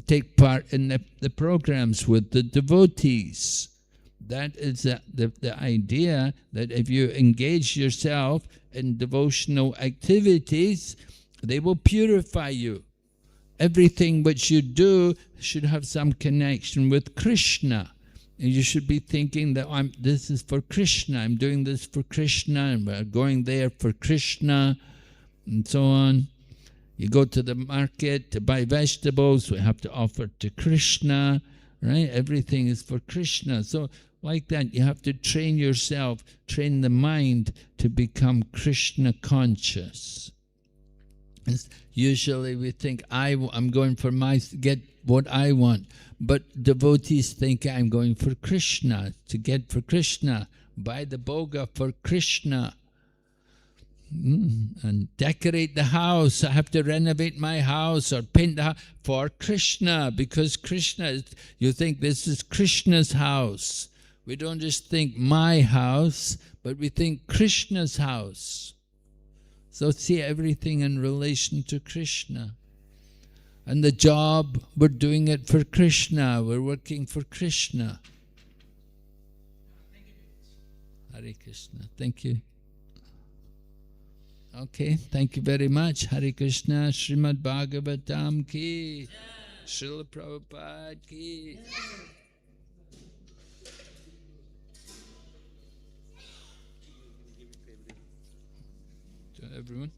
take part in the programs with the devotees. That is the idea, that if you engage yourself in devotional activities, they will purify you. Everything which you do should have some connection with Krishna. And you should be thinking that this is for Krishna, I'm doing this for Krishna, and we're going there for Krishna, and so on. You go to the market to buy vegetables, we have to offer to Krishna. right? Everything is for Krishna. So like that, you have to train yourself, train the mind to become Krishna conscious. Usually we think, I'm going for get what I want. But devotees think I'm going for Krishna, to get for Krishna, buy the bhoga for Krishna. And decorate the house. I have to renovate my house or paint the house for Krishna, because Krishna is, you think this is Krishna's house. We don't just think my house, but we think Krishna's house. So see everything in relation to Krishna. And the job, we're doing it for Krishna. We're working for Krishna. Hare Krishna. Thank you. Okay, thank you very much. Hare Krishna, Srimad Bhagavatam ki, Srila Prabhupada ki. To everyone.